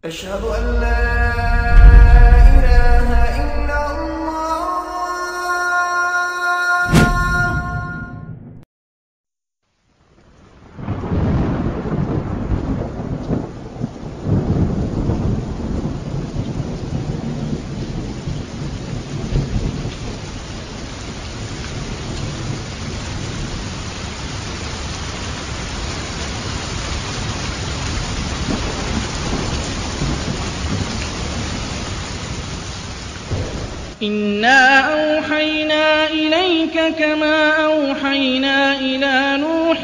أشهد أن لا إله إلا الله. إِنَّا أَوْحَيْنَا إِلَيْكَ كَمَا أَوْحَيْنَا إِلَىٰ نُوحٍ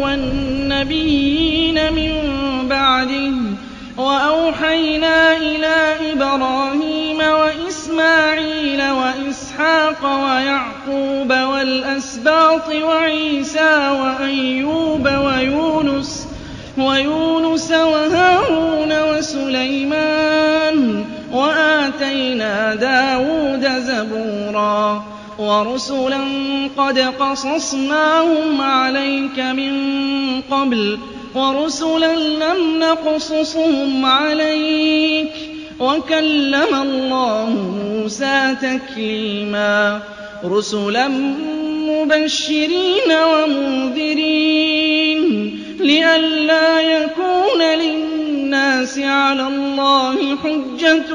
وَالنَّبِيِّينَ مِن بَعْدِهِ وَأَوْحَيْنَا إِلَىٰ إِبْرَاهِيمَ وَإِسْمَاعِيلَ وَإِسْحَاقَ وَيَعْقُوبَ وَالْأَسْبَاطِ وَعِيسَىٰ وَأَيُّوبَ وَيُونُسَ وَهَارُونَ وَسُلَيْمَانَ وَآتَيْنَا دَاوُودَ زَبُورًا وَرُسُلًا قَدْ قَصَصْنَاهُمْ عَلَيْكَ مِن قَبْلُ وَرُسُلًا لَّمْ نَقْصُصْهُمْ عَلَيْكَ وَكَلَّمَ اللَّهُ مُوسَىٰ تَكْلِيمًا رُّسُلًا مُّبَشِّرِينَ وَمُنذِرِينَ لِئَلَّا يَكُونَ لِلنَّاسِ عَلَى اللَّهِ حُجَّةٌ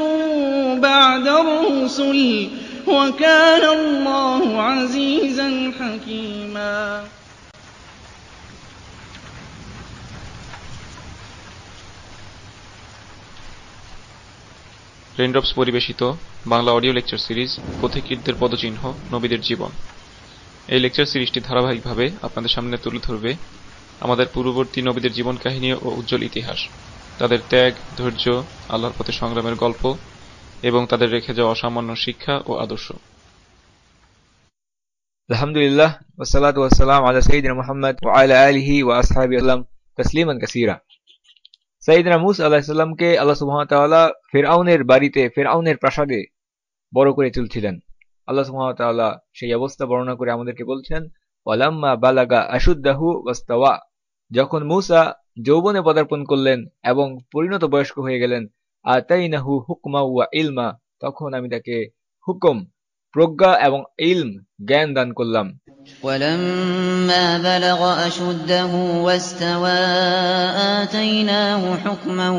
بَعْدَ الرُّسُلِ وَكَانَ اللَّهُ عَزِيزًا حَكِيمًا. Raindrops পরিবেশিত Bangla audio lecture series পথিকৃতদের পদচিহ্ন নবীদের জীবন। এই লেকচার সিরিজটি ধারাবাহিকভাবে আপনাদের সামনে তুলে ধরবে আমাদের পূর্ববর্তী নবীদের জীবন কাহিনী ও উজ্জ্বল ইতিহাস, তাদের ত্যাগ, ধৈর্য, আল্লাহর পথে সংগ্রামের গল্প এবং তাদের রেখে যাওয়া অসামান্য শিক্ষা ও আদর্শ। আলহামদুলিল্লাহ ওয়াসসালাতু ওয়াসসালামু আলা সাইয়্যিদিনা মুহাম্মদ ওয়া আলা আলিহি ওয়া আসহাবিহি ওয়া সাল্লাম তাসলিমান কাসীরা। সাইয়্যিদিনা মূসা আলাইহিস সালামকে আল্লাহ সুবহানাহু ওয়া তাআলা ফিরআউনের বাড়িতে, ফিরআউনের প্রাসাদে বড় করে তুলছিলেন। আল্লাহ সুবহানাহু ওয়া তাআলা সেই অবস্থা বর্ণনা করে আমাদেরকে বলছেন, ওয়ালাম্মা বালাগা আশুদ্দাহু ওয়াস্তাওয়া, যখন মূসা যৌবনে পদার্পণ করলেন এবং পরিণত বয়স্ক হয়ে গেলেন, আতাইনাহু হুকমা ওয়া ইলমা, তখন আমি তাকে হুকুম, প্রজ্ঞা এবং ইলম, জ্ঞান দান করলাম। وَلَمَّا بَلَغَ أَشُدَّهُ وَاسْتَوَىٰ آتَيْنَاهُ حُكْمًا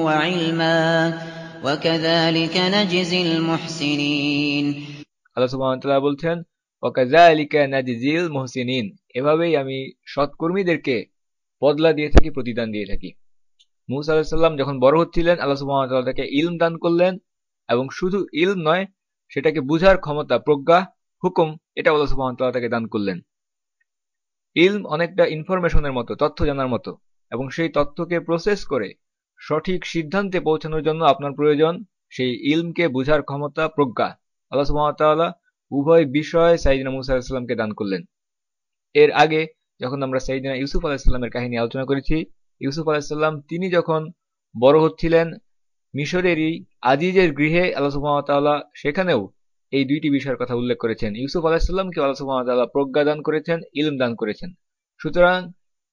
وَعِلْمًا وَكَذَٰلِكَ نَجْزِي الْمُحْسِنِينَ। আল্লাহ সুবহানাহু ওয়া তাআলা বলছেন, ওয়াকাযালিকা নাজজিল মুহসিনিন, এভাবেই আমি সৎকর্মীদেরকে বদলা দিয়ে থাকি, প্রতিদান দিয়ে থাকি। মূসা আলাইহিস সালাম যখন বড় হচ্ছিলেন, আল্লাহ সুবহানাহু ওয়া তাআলা তাকে ইলম দান করলেন, এবং শুধু ইলম নয়, সেটাকে বুঝার ক্ষমতা, প্রজ্ঞা, হুকুম, এটা আল্লাহ সুবহানাহু ওয়া তাআলা তাকে দান করলেন। ইলম অনেকটা ইনফরমেশনের মতো, তথ্য জানার মতো, এবং সেই তথ্যকে প্রসেস করে সঠিক সিদ্ধান্তে পৌঁছানোর জন্য আপনার প্রয়োজন সেই ইলমকে বুঝার ক্ষমতা, প্রজ্ঞা। আল্লাহ সুবহানাহু ওয়া তাআলা উভয় বিষয় সাইয়্যিদিনা মূসা আলাইহিস সালামকে দান করলেন। এর আগে যখন আমরা সাইয়্যিদিনা ইউসুফ আলাইহিস সালামের কাহিনী আলোচনা করেছি, ইউসুফ আলাইহিস সালাম তিনি যখন বড় হচ্ছিলেন মিশরেরই আজিজের গৃহে, আল্লাহ সুবহানাহু ওয়া তাআলা সেখানেও এই দুইটি বিষয়ের কথা উল্লেখ করেছেন। ইউসুফ আলাইহিস সালামকে আল্লাহ সুবহানাহু ওয়া তাআলা প্রজ্ঞা দান করেছেন, ইলম দান করেছেন। সুতরাং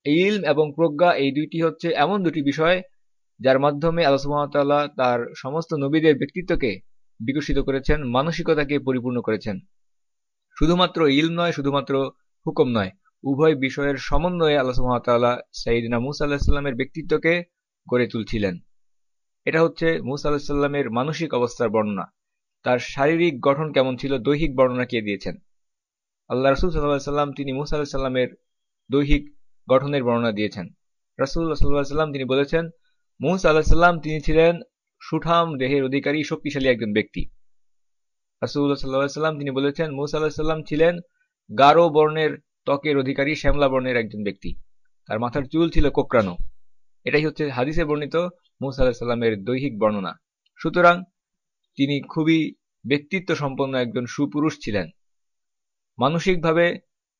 ইলম এবং প্রজ্ঞা এই দুইটি হচ্ছে এমন দুটি বিষয় যার মাধ্যমে আল্লাহ সুবহানাহু ওয়া তাআলা তার সমস্ত নবীদের ব্যক্তিত্বকে বিকশিত করেছেন, মানসিকতাকে পরিপূর্ণ করেছেন। শুধুমাত্র ইলম নয়, শুধুমাত্র হুকুম নয়, উভয় বিষয়ের সমন্বয়ে আল্লাহ সুবহানাহু ওয়া তাআলা সাইয়্যিদিনা মূসা আলাইহিস সালামের ব্যক্তিত্বকে গড়ে তুলছিলেন। এটা হচ্ছে মূসা আলাইহিস সালামের মানসিক অবস্থার বর্ণনা। তার শারীরিক গঠন কেমন ছিল, দৈহিক বর্ণনা কে দিয়েছেন? আল্লাহ রাসূল সাল্লাল্লাহু আলাইহি ওয়াসাল্লাম তিনি মূসা আলাইহিস সালামের দৈহিক গঠনের বর্ণনা দিয়েছেন। রাসূলুল্লাহ সাল্লাল্লাহু আলাইহি ওয়াসাল্লাম তিনি বলেছেন, মূসা আলাইহিস সালাম তিনি ছিলেন সুঠাম দেহের অধিকারী, শক্তিশালী একজন ব্যক্তি। রাসূলুল্লাহ সাল্লাল্লাহু আলাইহি ওয়াসাল্লাম তিনি বলেছেন, মূসা আলাইহিস সালাম ছিলেন গাঢ় বর্ণের ত্বকের অধিকারী, শ্যামলা বর্ণের একজন ব্যক্তি। তার মাথার চুল ছিল কোকড়ানো। এটাই হচ্ছে হাদিসে বর্ণিত মূসা আলাইহিস সালামের দৈহিক বর্ণনা। সুতরাং তিনি খুবই ব্যক্তিত্ব সম্পন্ন একজন সুপুরুষ ছিলেন। মানসিকভাবে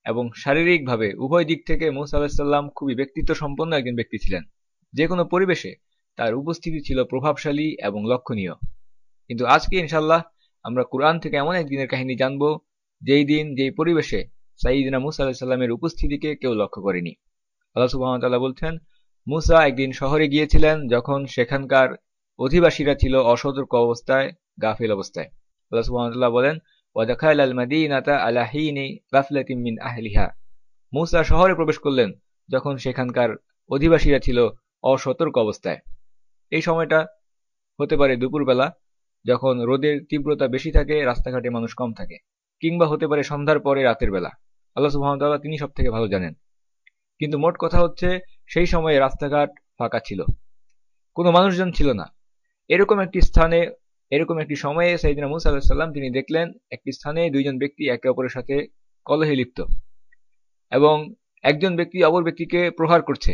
এবং শারীরিকভাবে উভয় দিক থেকে মূসা আলাইহিস সালাম খুবই ব্যক্তিত্ব সম্পন্ন একজন ব্যক্তি ছিলেন। যে কোনো পরিবেশে তার উপস্থিতি ছিল প্রভাবশালী এবং লক্ষণীয়। কিন্তু আজকে ইনশাআল্লাহ আমরা কুরআন থেকে এমন এক দিনের কাহিনী জানব, যেই দিন, যেই পরিবেশে সাইয়্যিদিনা মূসা আলাইহিস সালামের উপস্থিতিকে কেউ লক্ষ্য করেনি। আল্লাহ সুবহানাহু ওয়া তাআলা বলছেন, মূসা একদিন শহরে গিয়েছিলেন, যখন সেখানকার অধিবাসীরা ছিল অসতর্ক অবস্থায়, গাফিল অবস্থায়। আল্লাহ সুবহানাহু ওয়া তাআলা বলেন, ওয়াদাখালা আল মাদিনাতা আলা হিনি গাফলাতিন মিন আহলিহা। মূসা শহরে প্রবেশ করলেন যখন সেখানকার অধিবাসীরা ছিল অসতর্ক অবস্থায়। এই সময়টা হতে পারে দুপুরবেলা, যখন রোদের তীব্রতা বেশি থাকে, রাস্তাঘাটে মানুষ কম থাকে, কিংবা হতে পারে সন্ধ্যার পরে রাতের বেলা। আল্লাহ সুবহানাহু ওয়া তাআলা তিনি সবথেকে ভালো জানেন। কিন্তু মোট কথা হচ্ছে সেই সময়ে রাস্তাঘাট ফাঁকা ছিল, কোনো মানুষজন ছিল না। এরকম একটি সময়ে সাইয়েদনা মূসা আলাইহিস সালাম তিনি দেখলেন একটি স্থানে দুইজন ব্যক্তি একে অপরের সাথে কলহে লিপ্ত এবং একজন ব্যক্তি অপর ব্যক্তিকে প্রহার করছে।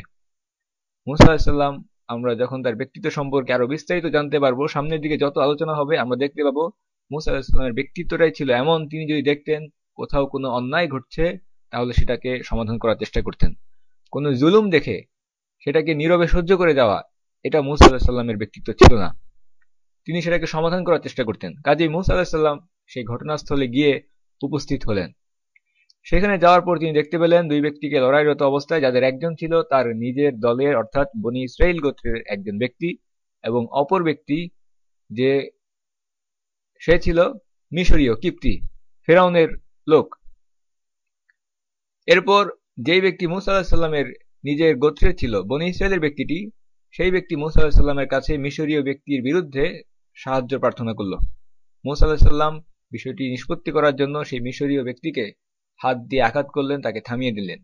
মূসা আলাইহিস সালাম, আমরা যখন তার ব্যক্তিত্ব সম্পর্কে আরো বিস্তারিত জানতে পারবো, সামনের দিকে যত আলোচনা হবে আমরা দেখতে পাবো মূসা আলাইহিস সালামের ব্যক্তিত্বটাই ছিল এমন, তিনি যদি দেখতেন কোথাও কোনো অন্যায় ঘটছে তাহলে সেটাকে সমাধান করার চেষ্টা করতেন। কোনো জুলুম দেখে সেটাকে নীরবে সহ্য করে যাওয়া, এটা মূসা আলাইহিস সালামের ব্যক্তিত্ব ছিল না। তিনি সেটাকে সমাধান করার চেষ্টা করতেন। কাজেই মূসা আলাইহিস সালাম সেই ঘটনাস্থলে গিয়ে উপস্থিত হলেন। সেখানে যাওয়ার পর তিনি দেখতে পেলেন দুই ব্যক্তিকে লড়াইরত অবস্থায়, যাদের একজন ছিল তার নিজের দলের অর্থাৎ বনী ইসরাইল গোত্রের একজন ব্যক্তি এবং অপর ব্যক্তি যে সে ছিল মিশরীয় কিপ্তি, ফেরাউনের লোক। এরপর যেই ব্যক্তি মূসা আলাইহিস সালামের নিজের গোত্রের ছিল, বনী ইসরাইলের ব্যক্তিটি, সেই ব্যক্তি মূসা আলাইহিস সালামের কাছে মিশরীয় ব্যক্তির বিরুদ্ধে সাহায্য প্রার্থনা করল। মূসা আলাইহিস সালাম বিষয়টি নিষ্পত্তি করার জন্য সেই মিশরীয় ব্যক্তিকে হাত দিয়ে আঘাত করলেন, তাকে থামিয়ে দিলেন।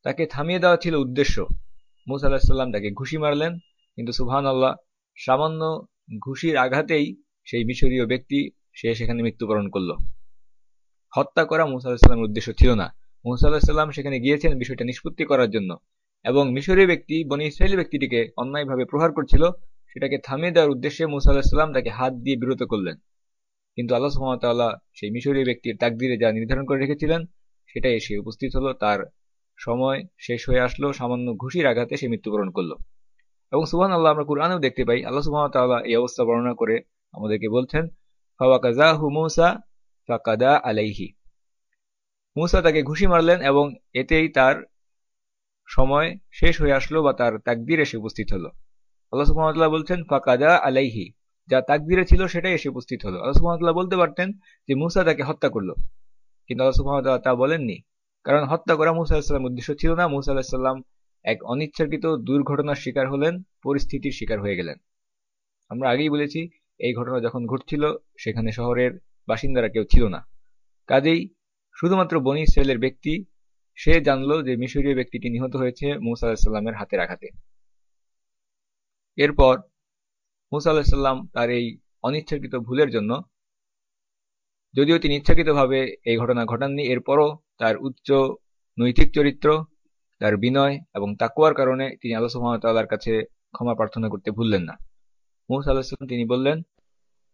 তাকে থামিয়ে দেওয়া ছিল উদ্দেশ্য। মূসা আলাইহিস সালাম তাকে ঘুষি মারলেন, কিন্তু সুবহানাল্লাহ, সামান্য ঘুষির আঘাতেই সেই মিশরীয় ব্যক্তি সে সেখানে মৃত্যুবরণ করল। হত্যা করা মূসা আলাইহিস সালামের উদ্দেশ্য ছিল না। মূসা আলাইহিস সালাম সেখানে গিয়েছেন বিষয়টা নিষ্পত্তি করার জন্য, এবং মিশরীয় ব্যক্তি বনী ইসরাইলি ব্যক্তিটিকে অন্যায়ভাবে প্রহার করছিল, সেটাকে থামিয়ে দেওয়ার উদ্দেশ্যে মূসা আলাইহিস সালাম তাকে হাত দিয়ে বিরত করলেন। কিন্তু আল্লাহ সুবহানাহু ওয়া তাআলা সেই মিশরীয় ব্যক্তির তাকদীরে যা নির্ধারণ করে রেখেছিলেন সেটাই এসে উপস্থিত হলো। তার সময় শেষ হয়ে আসলো, সামান্য ঘুষির আঘাতে সে মৃত্যুবরণ করলো। এবং সুবহানাল্লাহ, আমরা কুরআনেও দেখতে পাই আল্লাহ সুবহানাহু ওয়া তাআলা এই অবস্থা বর্ণনা করে আমাদেরকে বলছেন, ফাওয়াকাযাহু মূসা ফাকাদা আলাইহি। মূসা তাকে ঘুষি মারলেন এবং এতেই তার সময় শেষ হয়ে আসলো বা তার তাকদীর এসে উপস্থিত হলো। আল্লাহ সুবহানাহু ওয়া তাআলা বলছেন ফাকাদা আলাইহি, যা তাকদীরে ছিল সেটাই এসে উপস্থিত হলো। আল্লাহ সুবহানাহু ওয়া তাআলা বলতে পারতেন যে মূসা তাকে হত্যা করলো, কিন্তু আল্লাহ সুবহানাহু ওয়া তাআলা তা বলেননি, কারণ হত্যা করা মূসা আলাইহিস সালামের উদ্দেশ্য ছিল না। মূসা আলাইহিস সালাম এক অনিচ্ছাকৃত দুর্ঘটনার শিকার হলেন, পরিস্থিতির শিকার হয়ে গেলেন। আমরা আগেই বলেছি এই ঘটনা যখন ঘটছিল সেখানে শহরের বাসিন্দারা কেউ ছিল না। কাজেই শুধুমাত্র বনী ইসরাইলের ব্যক্তি সে জানলো যে মিশরীয় ব্যক্তিটি নিহত হয়েছে মূসা আলাইহিস সালামের হাতের আঘাতে। এরপর মূসা আলাইহিস সালাম তার এই অনিচ্ছাকৃত ভুলের জন্য, যদিও তিনি ইচ্ছাকৃতভাবে এই ঘটনা ঘটাননি, এরপরও তার উচ্চ নৈতিক চরিত্র, তার বিনয় এবং তাকওয়ার কারণে তিনি আল্লাহ সুবহানাহু ওয়া তাআলার কাছে ক্ষমা প্রার্থনা করতে ভুললেন না। মূসা আলাইহিস সালাম তিনি বললেন,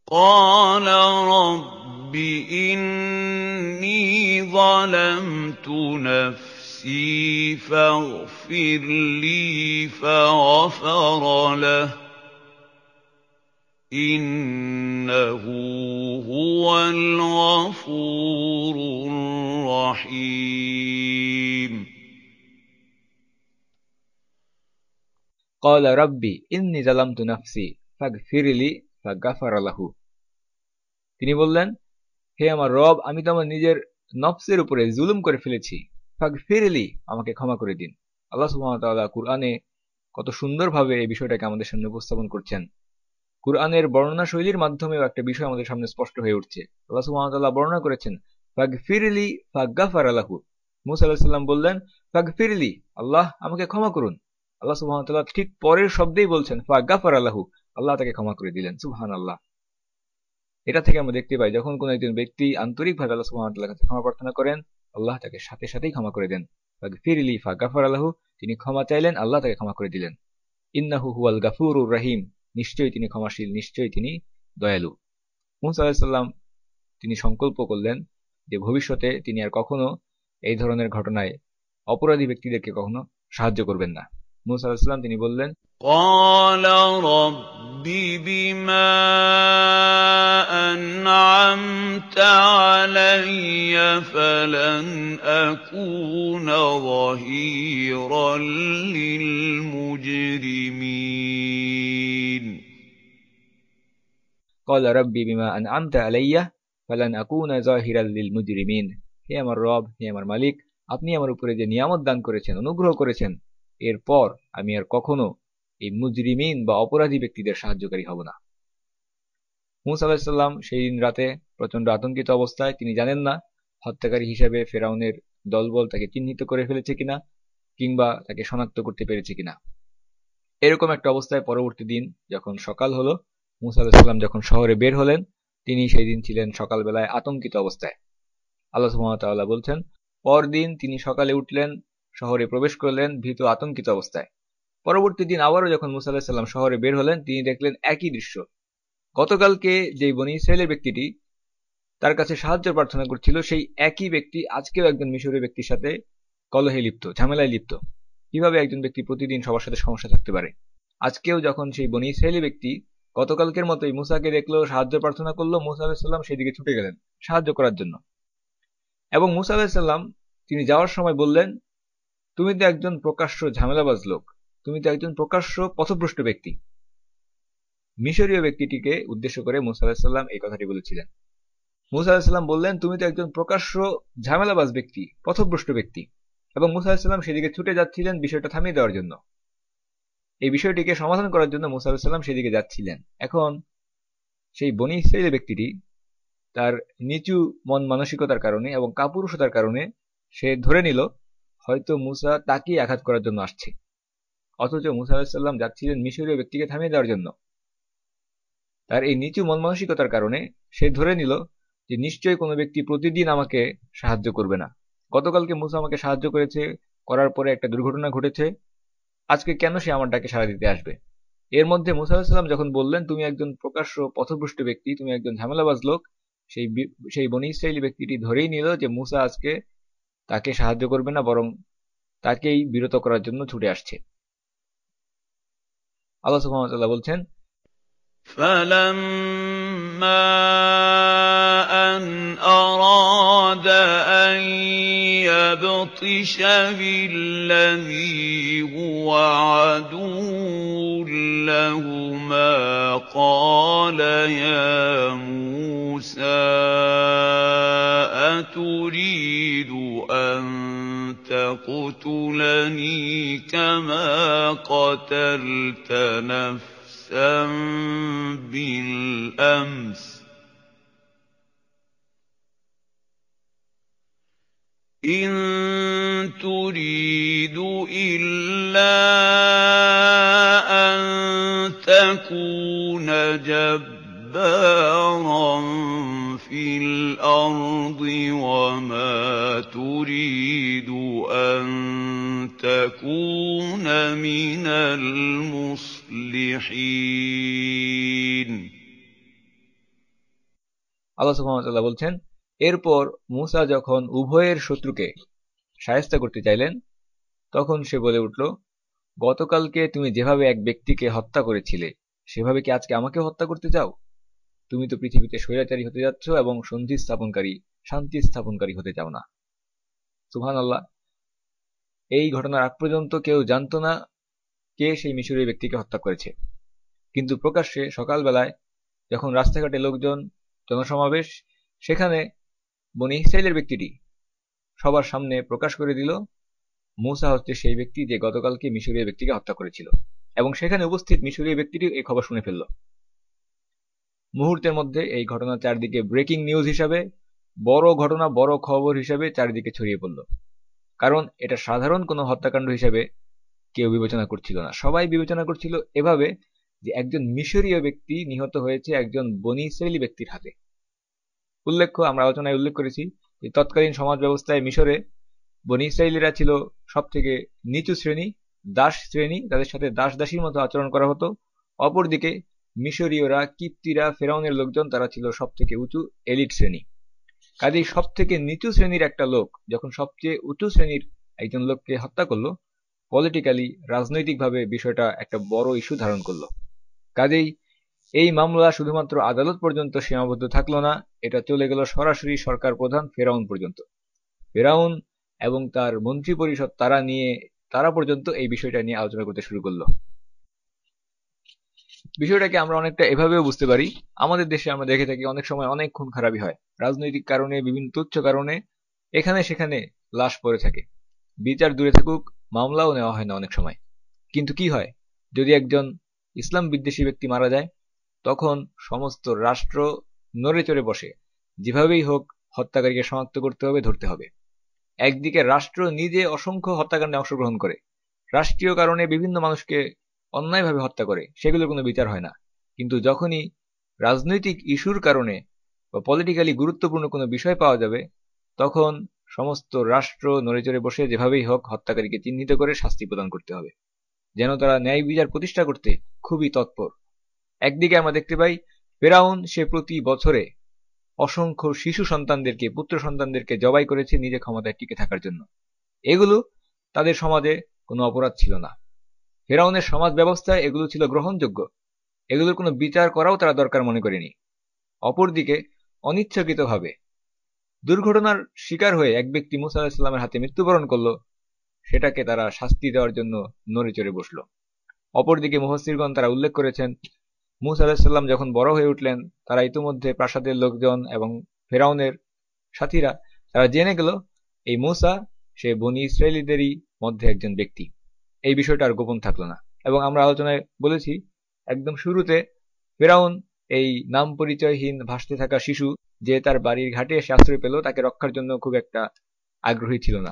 قال رب إني ظلمت نفسي فاغفر لي فغفر له إنه هو الغفور الرحيم قال ربي إني ظلمت نفسي فاغفر لي فغفر له। তিনি বললেন, হে আমার রব, আমি তো আমার নিজের নফসের উপরে জুলুম করে ফেলেছি, ফাগফিরলি, আমাকে ক্ষমা করে দিন। আল্লাহ সুবহানাহু ওয়া তাআলা কুরআনে কত সুন্দরভাবে এই বিষয়টাকে আমাদের সামনে উপস্থাপন করছেন। কুরআনের বর্ণনা শৈলীর মাধ্যমেও একটা বিষয় আমাদের সামনে স্পষ্ট হয়ে উঠছে। আল্লাহ সুবহানাহু ওয়া তাআলা বর্ণনা করেছেন ফাগফিরলি ফাগফারা লাহু। মূসা আলাইহিস সালাম বললেন ফাগফিরলি, আল্লাহ আমাকে ক্ষমা করুন। আল্লাহ সুবহানাহু ওয়া তাআলা ঠিক পরের শব্দেই বলছেন ফাগফারা লাহু, আল্লাহ তাকে ক্ষমা করে দিলেন। সুবহানাল্লাহ। এটা থেকে আমরা দেখতে পাই যখন কোন একজন ব্যক্তি আন্তরিকভাবে আল্লাহ সুবহানাহু ওয়া তাআলার কাছে ক্ষমা প্রার্থনা করেন, আল্লাহ তাকে সাথে সাথেই ক্ষমা করে দেন। ফাগফিরলি ফাগফারা লাহু, তিনি ক্ষমা চাইলেন, আল্লাহ তাকে ক্ষমা করে দিলেন। ইন্নাহু হুয়াল গাফুরুর রহিম, নিশ্চয়ই তিনি ক্ষমাশীল, নিশ্চয়ই তিনি দয়ালু। মূসা আলাইহিস সালাম তিনি সংকল্প করলেন যে ভবিষ্যতে তিনি আর কখনো এই ধরনের ঘটনায় অপরাধী ব্যক্তিদেরকে কখনো সাহায্য করবেন না। মূসা আলাইহিস সালাম তিনি বললেন, قال رب بما أنعمت علي فلن أكون ظهيرا للمجرمين। ক্বালা রাব্বি বিমা আনআমতা আলাইয়া ফালান আকুনা যাহিরাল লিল মুজরিমিন। হে আমার রব, হে আমার মালিক, আপনি আমার উপরে যে নিয়ামত দান করেছেন, অনুগ্রহ করেছেন, এরপর আমি আর কখনো এই মুজরিমিন বা অপরাধী ব্যক্তিদের সাহায্যকারী হব না। মূসা আলাইহিস সালাম সেই দিন রাতে প্রচন্ড আতঙ্কিত অবস্থায়, তিনি জানেন না হত্যাকারী হিসাবে ফেরাউনের দলবল তাকে চিহ্নিত করে ফেলেছে কিনা কিংবা তাকে শনাক্ত করতে পেরেছে কিনা। এরকম একটা অবস্থায় পরবর্তী দিন যখন সকাল হলো, মূসা আলাইহিস সালাম যখন শহরে বের হলেন, তিনি সেই দিন ছিলেন সকালবেলায় আতঙ্কিত অবস্থায়। আল্লাহ সুবহানাহু ওয়া তাআলা বলছেন, পরদিন তিনি সকালে উঠলেন, শহরে প্রবেশ করলেন ভীত আতঙ্কিত অবস্থায়। পরবর্তী দিন আবারও যখন মূসা আলাইহিস সালাম শহরে বের হলেন, তিনি দেখলেন একই দৃশ্য। গতকালকে যেই বনী ইসরায়েলের ব্যক্তিটি তার কাছে সাহায্য প্রার্থনা করছিল, সেই একই ব্যক্তি আজকেও একজন মিশরীয় ব্যক্তির সাথে কলহে লিপ্ত, ঝামেলায় লিপ্ত। কিভাবে একজন ব্যক্তি প্রতিদিন সবার সাথে সমস্যা থাকতে পারে? আজকেও যখন সেই বনী ইসরায়েলি ব্যক্তি গতকালকের মতোই মূসাকে দেখলো, সাহায্য প্রার্থনা করলো, মূসা আলাইহিস সালাম সেদিকে ছুটে গেলেন সাহায্য করার জন্য। এবং মূসা আলাইহিস সালাম তিনি যাওয়ার সময় বললেন, তুমি তো একজন প্রকাশ্য ঝামেলাবাজ লোক, তুমি তো একজন প্রকাশ্য পথভ্রষ্ট ব্যক্তি। মিশরীয় ব্যক্তিটিকে উদ্দেশ্য করে মূসা আলাইহিস সালাম এই কথাটি বলেছিলেন। মূসা আলাইহিস সালাম বললেন, তুমি তো একজন প্রকাশ্য ঝামেলাবাজ ব্যক্তি, পথভ্রষ্ট ব্যক্তি। এবং মূসা আলাইহিস সালাম সেদিকে ছুটে যাচ্ছিলেন বিষয়টা থামিয়ে দেওয়ার জন্য, এই বিষয়টিকে সমাধান করার জন্য মূসা আলাইহিস সালাম সেদিকে যাচ্ছিলেন। এখন সেই বনী ইসরায়েলের ব্যক্তিটি তার নিচু মন মানসিকতার কারণে এবং কাপুরুষতার কারণে সে ধরে নিল হয়তো মূসা তাকেই আঘাত করার জন্য আসছে, অথচ মূসা আলাইহিস সালাম যাচ্ছিলেন মিশরীয় ব্যক্তিকে থামিয়ে দেওয়ার জন্য। তার এই নিচু মন মানসিকতার কারণে সে ধরে নিল যে নিশ্চয়ই কোনো ব্যক্তি প্রতিদিন আমাকে সাহায্য করবে না। গতকালকে মূসা আমাকে সাহায্য করেছে, করার পরে একটা দুর্ঘটনা ঘটেছে, আজকে কেন সে আমার ডাকে সাড়া দিতে আসবে? এর মধ্যে মূসা আলাইহিস সালাম যখন বললেন, তুমি একজন প্রকাশ্য পথভ্রষ্ট ব্যক্তি, তুমি একজন ঝামেলাবাজ লোক, সেই বনী ইসরায়েলি ব্যক্তিটি ধরেই নিল যে মূসা আজকে তাকে সাহায্য করবে না, বরং তাকেই বিরত করার জন্য ছুটে আসছে। আল্লাহ সুবহানাহু ওয়া তাআলা বলছেন, فَلَمَّا أَنْ أَرَادَ أَنْ يَبْطِشَ بِالَّذِي هُوَ عَدُوٌّ لَهُمَا قَالَ يَا مُوسَىٰ أَتُرِيدُ أَن تَقْتُلَنِي كَمَا قَتَلْتَ نَفْسًا بالأمس إن تريد إلا أن تكون جبارا في الأرض وما تريد أن تكون من المصلحين আল্লাহ সুবহানাহু ওয়া তাআলা বলছেন, এরপর মূসা যখন উভয়ের শত্রুকে শায়েস্তা করতে চাইলেন, তখন সে বলে উঠল, গতকালকে তুমি যেভাবে এক ব্যক্তিকে হত্যা করেছিলে সেভাবে কি আজকে আমাকে হত্যা করতে চাও? তুমি তো পৃথিবীতে স্বৈরাচারী হতে যাচ্ছ এবং সন্ধি স্থাপনকারী, শান্তি স্থাপনকারী হতে চাও না। সুবহানাল্লাহ। এই ঘটনার আগ পর্যন্ত কেউ জানত না কে সেই মিশরীয় ব্যক্তিকে হত্যা করেছে, কিন্তু প্রকাশ্যে সকালবেলায় যখন রাস্তাঘাটে লোকজন, জনসমাবেশ, সেখানে বনী ইসরাইলের ব্যক্তিটি সবার সামনে প্রকাশ করে দিল মূসা হচ্ছে সেই ব্যক্তি যে গতকালকে মিশরীয় ব্যক্তিকে হত্যা করেছিল, এবং সেখানে উপস্থিত মিশরীয় ব্যক্তিটি এই খবর শুনে ফেলল। মুহূর্তের মধ্যে এই ঘটনা চারদিকে ব্রেকিং নিউজ হিসাবে, বড় ঘটনা, বড় খবর হিসাবে চারিদিকে ছড়িয়ে পড়ল। কারণ এটা সাধারণ কোনো হত্যাকাণ্ড হিসাবে কেউ বিবেচনা করছিল না, সবাই বিবেচনা করছিল এভাবে যে একজন মিশরীয় ব্যক্তি নিহত হয়েছে একজন বনী ইসরায়েলি ব্যক্তির হাতে। উল্লেখ্য, আমরা আলোচনায় উল্লেখ করেছি যে তৎকালীন সমাজ ব্যবস্থায় মিশরে বনী ইসরায়েলিরা ছিল সব থেকে নিচু শ্রেণী, দাস শ্রেণী, তাদের সাথে দাস দাসীর মতো আচরণ করা হতো। অপরদিকে মিশরীয়রা, কিপ্তিরা, ফেরাউনের লোকজন, তারা ছিল সব থেকে উঁচু এলিট শ্রেণী। কাজেই সব থেকে নিচু শ্রেণীর একটা লোক যখন সবচেয়ে উঁচু শ্রেণীর একজন লোককে হত্যা করলো, পলিটিক্যালি, রাজনৈতিকভাবে বিষয়টা একটা বড় ইস্যু ধারণ করলো। কাজেই এই মামলা শুধুমাত্র আদালত পর্যন্ত সীমাবদ্ধ থাকলো না, এটা চলে গেল সরাসরি সরকার প্রধান ফেরাউন পর্যন্ত। ফেরাউন এবং তার মন্ত্রী পরিষদ তারা পর্যন্ত এই বিষয়টা নিয়ে আলোচনা করতে শুরু করলো। বিষয়টাকে আমরা অনেকটা এভাবেও বুঝতে পারি। আমাদের দেশে আমরা দেখে থাকি অনেক সময় অনেক খুন খারাপি হয়, রাজনৈতিক কারণে, বিভিন্ন তুচ্ছ কারণে এখানে সেখানে লাশ পড়ে থাকে। বিচার দূরে থাকুক, মামলাও নেওয়া হয় না অনেক সময়। কিন্তু কি হয়, যদি একজন ইসলাম বিদ্বেষী ব্যক্তি মারা যায়, তখন সমস্ত রাষ্ট্র নড়ে চড়ে বসে, যেভাবেই হোক হত্যাকারীকে শনাক্ত করতে হবে, ধরতে হবে। একদিকে রাষ্ট্র নিজে অসংখ্য হত্যাকাণ্ডে অংশগ্রহণ করে, রাষ্ট্রীয় কারণে বিভিন্ন মানুষকে অন্যায়ভাবে হত্যা করে, সেগুলোর কোনো বিচার হয় না। কিন্তু যখনই রাজনৈতিক ইস্যুর কারণে বা পলিটিক্যালি গুরুত্বপূর্ণ কোনো বিষয় পাওয়া যাবে, তখন সমস্ত রাষ্ট্র নড়েচড়ে বসে যেভাবেই হোক হত্যাকারীকে চিহ্নিত করে শাস্তি প্রদান করতে হবে, যেন তারা ন্যায় বিচার প্রতিষ্ঠা করতে খুবই তৎপর। একদিকে আমরা দেখতে পাই ফেরাউন সে প্রতি বছরে অসংখ্য শিশু সন্তানদেরকে, পুত্র সন্তানদেরকে জবাই করেছে নিজে ক্ষমতায় টিকে থাকার জন্য। এগুলো তাদের সমাজে কোনো অপরাধ ছিল না। ফেরাউনের সমাজ ব্যবস্থায় এগুলো ছিল গ্রহণযোগ্য, এগুলোর কোনো বিচার করাও তারা দরকার মনে করেনি। অপরদিকে অনিচ্ছাকৃতভাবে দুর্ঘটনার শিকার হয়ে এক ব্যক্তি মুসা আলাইহিস সালামের হাতে মৃত্যুবরণ করল, সেটাকে তারা শাস্তি দেওয়ার জন্য নড়ে চড়ে বসল। অপরদিকে মুফাসসিরগণ তারা উল্লেখ করেছেন, মুসা আলাইহিস সালাম যখন বড় হয়ে উঠলেন, তারা ইতিমধ্যে প্রাসাদের লোকজন এবং ফেরাউনের সাথীরা তারা জেনে গেল এই মুসা সে বনী ইসরায়েলীদেরই মধ্যে একজন ব্যক্তি। এই বিষয়টা আর গোপন থাকলো না। এবং আমরা আলোচনায় বলেছি একদম শুরুতে ফেরাউন এই নাম পরিচয়হীন ভাসতে থাকা শিশু যে তার বাড়ির ঘাটে এসে আশ্রয় পেল, তাকে রক্ষার জন্য খুব একটা আগ্রহী ছিল না,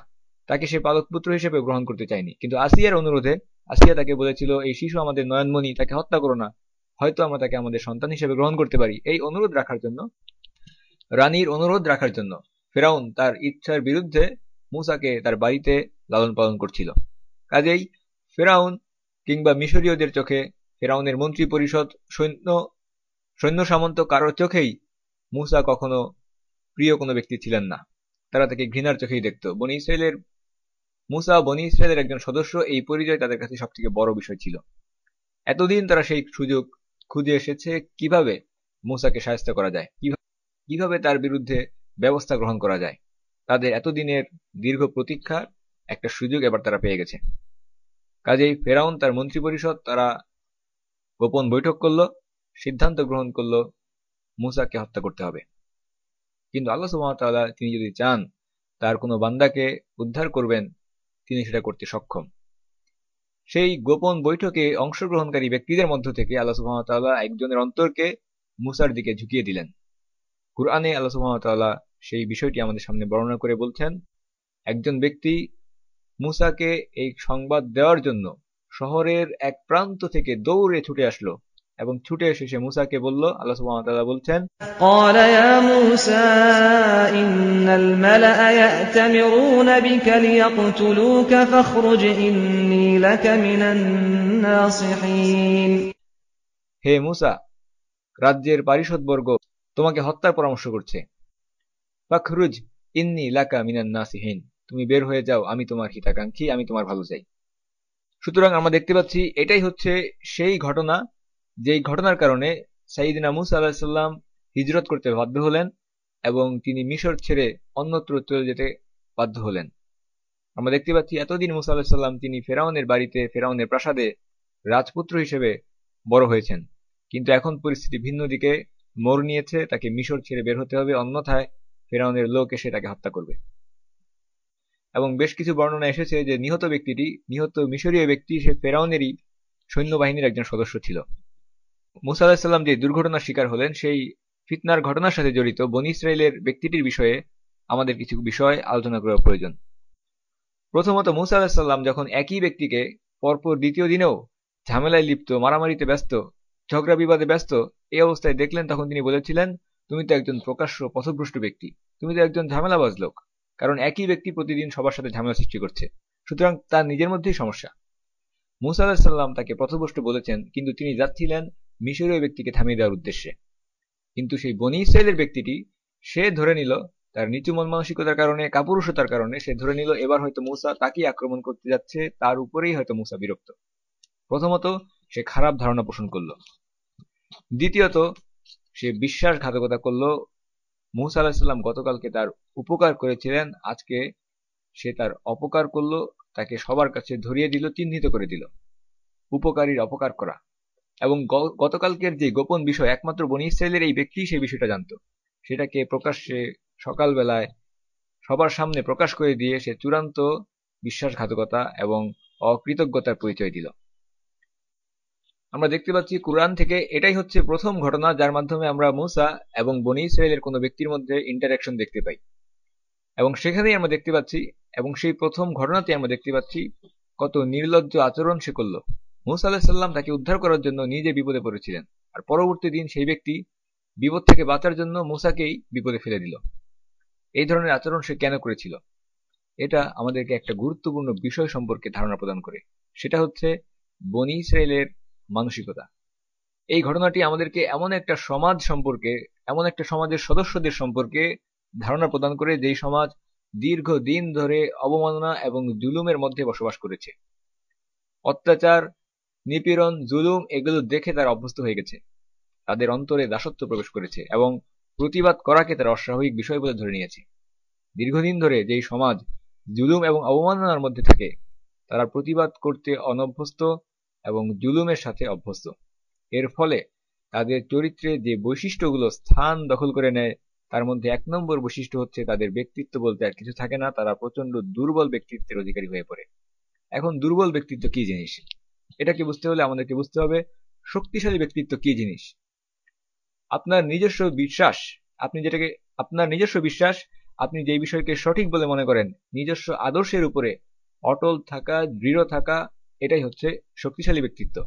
তাকে সে পালক পুত্র হিসেবে গ্রহণ করতে চায়নি। কিন্তু আসিয়ার অনুরোধে আসিয়া তাকে বলেছিল, এই শিশু আমাদের নয়নমণি, তাকে হত্যা করো না, হয়তো আমরা তাকে আমাদের সন্তান হিসেবে গ্রহণ করতে পারি। এই অনুরোধ রাখার জন্য, রানীর অনুরোধ রাখার জন্য ফেরাউন তার ইচ্ছার বিরুদ্ধে মুসাকে তার বাড়িতে লালন পালন করছিল। কাজেই ফেরাউন কিংবা মিশরীয়দের চোখে, ফেরাউনের মন্ত্রী পরিষদ, সৈন্য সামন্ত কারোর চোখেই মুসা কখনো প্রিয় কোনো ব্যক্তি ছিলেন না। তারা তাকে ঘৃণার চোখেই দেখত। মুসা বনী ইসরায়েলের একজন সদস্য, এই পরিচয় তাদের কাছে সব থেকে বড় বিষয় ছিল। এতদিন তারা সেই সুযোগ খুঁজে এসেছে কিভাবে মুসাকে শায়েস্ত করা যায়, কিভাবে তার বিরুদ্ধে ব্যবস্থা গ্রহণ করা যায়। তাদের এতদিনের দীর্ঘ প্রতীক্ষার একটা সুযোগ এবার তারা পেয়ে গেছে। কাজেই ফেরাউন তার মন্ত্রী পরিষদ তারা গোপন বৈঠক করলো, সিদ্ধান্ত গ্রহণ করলো মুসাকে হত্যা করতে হবে। কিন্তু আল্লাহ সুবহানাহু ওয়া তাআলা তিনি যদি চান তার কোনো বান্দাকে উদ্ধার করবেন, তিনি সেটা করতে সক্ষম। সেই গোপন বৈঠকে অংশগ্রহণকারী ব্যক্তিদের মধ্য থেকে আল্লাহ সুবহানাহু ওয়া তাআলা একজনের অন্তরকে মুসার দিকে ঝুঁকিয়ে দিলেন। কুরআনে আল্লাহ সুবহানাহু ওয়া তাআলা সেই বিষয়টি আমাদের সামনে বর্ণনা করে বলছেন, একজন ব্যক্তি মুসাকে এই সংবাদ দেওয়ার জন্য শহরের এক প্রান্ত থেকে দৌড়ে ছুটে আসলো এবং ছুটে এসে সে মুসাকে বলল, আল্লাহ সুবহানাহু ওয়া তাআলা বলছেন, قال يا موسى إن الملأ يأتمرون بك ليقتلوك فاخرج إني لك من الناصحين। হে মুসা, রাজ্যের পারিষদবর্গ তোমাকে হত্যার পরামর্শ করছে। ফাখরুজ ইন্নী লাকা মিনান নাসিহিন, তুমি বের হয়ে যাও, আমি তোমার হিতাকাঙ্ক্ষী, আমি তোমার ভালো চাই। সুতরাং আমরা দেখতে পাচ্ছি এটাই হচ্ছে সেই ঘটনা, যেই ঘটনার কারণে সাইয়েদনা মুসা আলাইহিস সালাম হিজরত করতে বাধ্য হলেন এবং তিনি মিশর ছেড়ে অন্যত্র চলে যেতে বাধ্য হলেন। আমরা দেখতে পাচ্ছি এতদিন মুসা আলাইহিস সালাম তিনি ফেরাউনের বাড়িতে, ফেরাউনের প্রাসাদে রাজপুত্র হিসেবে বড় হয়েছেন, কিন্তু এখন পরিস্থিতি ভিন্ন দিকে মোড় নিয়েছে, তাকে মিশর ছেড়ে বের হতে হবে, অন্যথায় ফেরাউনের লোক এসে তাকে হত্যা করবে। এবং বেশ কিছু বর্ণনা এসেছে যে নিহত মিশরীয় ব্যক্তি সে ফেরাউনেরই সৈন্যবাহিনীর একজন সদস্য ছিল। মুসা আলাইহিস সালাম যে দুর্ঘটনার শিকার হলেন, সেই ফিতনার ঘটনার সাথে জড়িত বনী ইসরায়েলের ব্যক্তিটির বিষয়ে আমাদের কিছু বিষয় আলোচনা করা প্রয়োজন। প্রথমত, মুসা আলাইহিস সালাম যখন একই ব্যক্তিকে পরপর দ্বিতীয় দিনেও ঝামেলায় লিপ্ত, মারামারিতে ব্যস্ত, ঝগড়া বিবাদে ব্যস্ত এই অবস্থায় দেখলেন, তখন তিনি বলেছিলেন, তুমি তো একজন প্রকাশ্য পথভ্রষ্ট ব্যক্তি, তুমি তো একজন ঝামেলাবাজ লোক। কারণ একই ব্যক্তি প্রতিদিন সবার সাথে ঝামেলা সৃষ্টি করছে, সুতরাং তার নিজের মধ্যেই সমস্যা। মুসা আলাইহিস সালাম তাকে পথভ্রষ্ট বলেছেন, কিন্তু তিনি যাচ্ছিলেন মিশরীয় ব্যক্তিকে থামিয়ে দেওয়ার উদ্দেশ্যে। কিন্তু সেই বনী ইসরায়েলের ব্যক্তিটি সে ধরে নিল, তার নিচু মন মানসিকতার কারণে, কাপুরুষতার কারণে সে ধরে নিল এবার হয়তো মুসা তাকেই আক্রমণ করতে যাচ্ছে, তার উপরেই হয়তো মুসা বিরক্ত। প্রথমত সে খারাপ ধারণা পোষণ করলো। দ্বিতীয়ত সে বিশ্বাসঘাতকতা করলো। মুসা আলাইহিস সালাম গতকালকে তার উপকার করেছিলেন, আজকে সে তার অপকার করলো, তাকে সবার কাছে ধরিয়ে দিল, চিহ্নিত করে দিল। উপকারীর অপকার করা, এবং গতকালকের যে গোপন বিষয় একমাত্র বনী ইসরায়েলের এই ব্যক্তি সেই বিষয়টা জানতো, সেটাকে প্রকাশ্যে সকালবেলায় সবার সামনে প্রকাশ করে দিয়ে সে চূড়ান্ত বিশ্বাসঘাতকতা এবং অকৃতজ্ঞতার পরিচয় দিল। আমরা দেখতে পাচ্ছি কুরআন থেকে এটাই হচ্ছে প্রথম ঘটনা যার মাধ্যমে আমরা মূসা এবং বনী ইসরায়েলের কোনো ব্যক্তির মধ্যে ইন্টারাকশন দেখতে পাই, এবং সেখানেই আমরা দেখতে পাচ্ছি, এবং সেই প্রথম ঘটনাতে আমরা দেখতে পাচ্ছি কত নির্লজ্জ আচরণ সে করল। মূসা আলাইহিস সালাম তাকে উদ্ধার করার জন্য নিজে বিপদে পড়েছিলেন, আর পরবর্তী দিন সেই ব্যক্তি বিপদ থেকে বাঁচার জন্য মূসাকেই বিপদে ফেলে দিল। এই ধরনের আচরণ সে কেন করেছিল? এটা আমাদেরকে একটা গুরুত্বপূর্ণ বিষয় সম্পর্কে ধারণা প্রদান করে, সেটা হচ্ছে বনী ইসরায়েলের মানসিকতা। এই ঘটনাটি আমাদেরকে এমন একটা সমাজ সম্পর্কে, এমন একটা সমাজের সদস্যদের সম্পর্কে ধারণা প্রদান করে যেই সমাজ দীর্ঘদিন ধরে অবমাননা এবং জুলুমের মধ্যে বসবাস করেছে। অত্যাচার, নিপীড়ন, জুলুম এগুলো দেখে তারা অভ্যস্ত হয়ে গেছে, তাদের অন্তরে দাসত্ব প্রবেশ করেছে এবং প্রতিবাদ করাকে তারা অস্বাভাবিক বিষয় বলে ধরে নিয়েছে। দীর্ঘদিন ধরে যেই সমাজ জুলুম এবং অবমাননার মধ্যে থাকে তারা প্রতিবাদ করতে অনভ্যস্ত এবং জুলুমের সাথে অভ্যস্ত। এর ফলে তাদের চরিত্রে যে বৈশিষ্ট্যগুলো স্থান দখল করে নেয় তার মধ্যে 1 নম্বর বৈশিষ্ট্য হচ্ছে তাদের ব্যক্তিত্ব বলতে আর কিছু থাকে না, তারা প্রচন্ড দুর্বল ব্যক্তিত্বের অধিকারী হয়ে পড়ে। এখন দুর্বল ব্যক্তিত্ব কি জিনিস, এটাকে বুঝতে হলে আমাদেরকে বুঝতে হবে শক্তিশালী ব্যক্তিত্ব কি জিনিস। আপনার নিজস্ব বিশ্বাস, আপনি যে বিষয়কে সঠিক বলে মনে করেন, নিজস্ব আদর্শের উপরে অটল থাকা, দৃঢ় থাকা, এটাই হচ্ছে শক্তিশালী ব্যক্তিত্ব।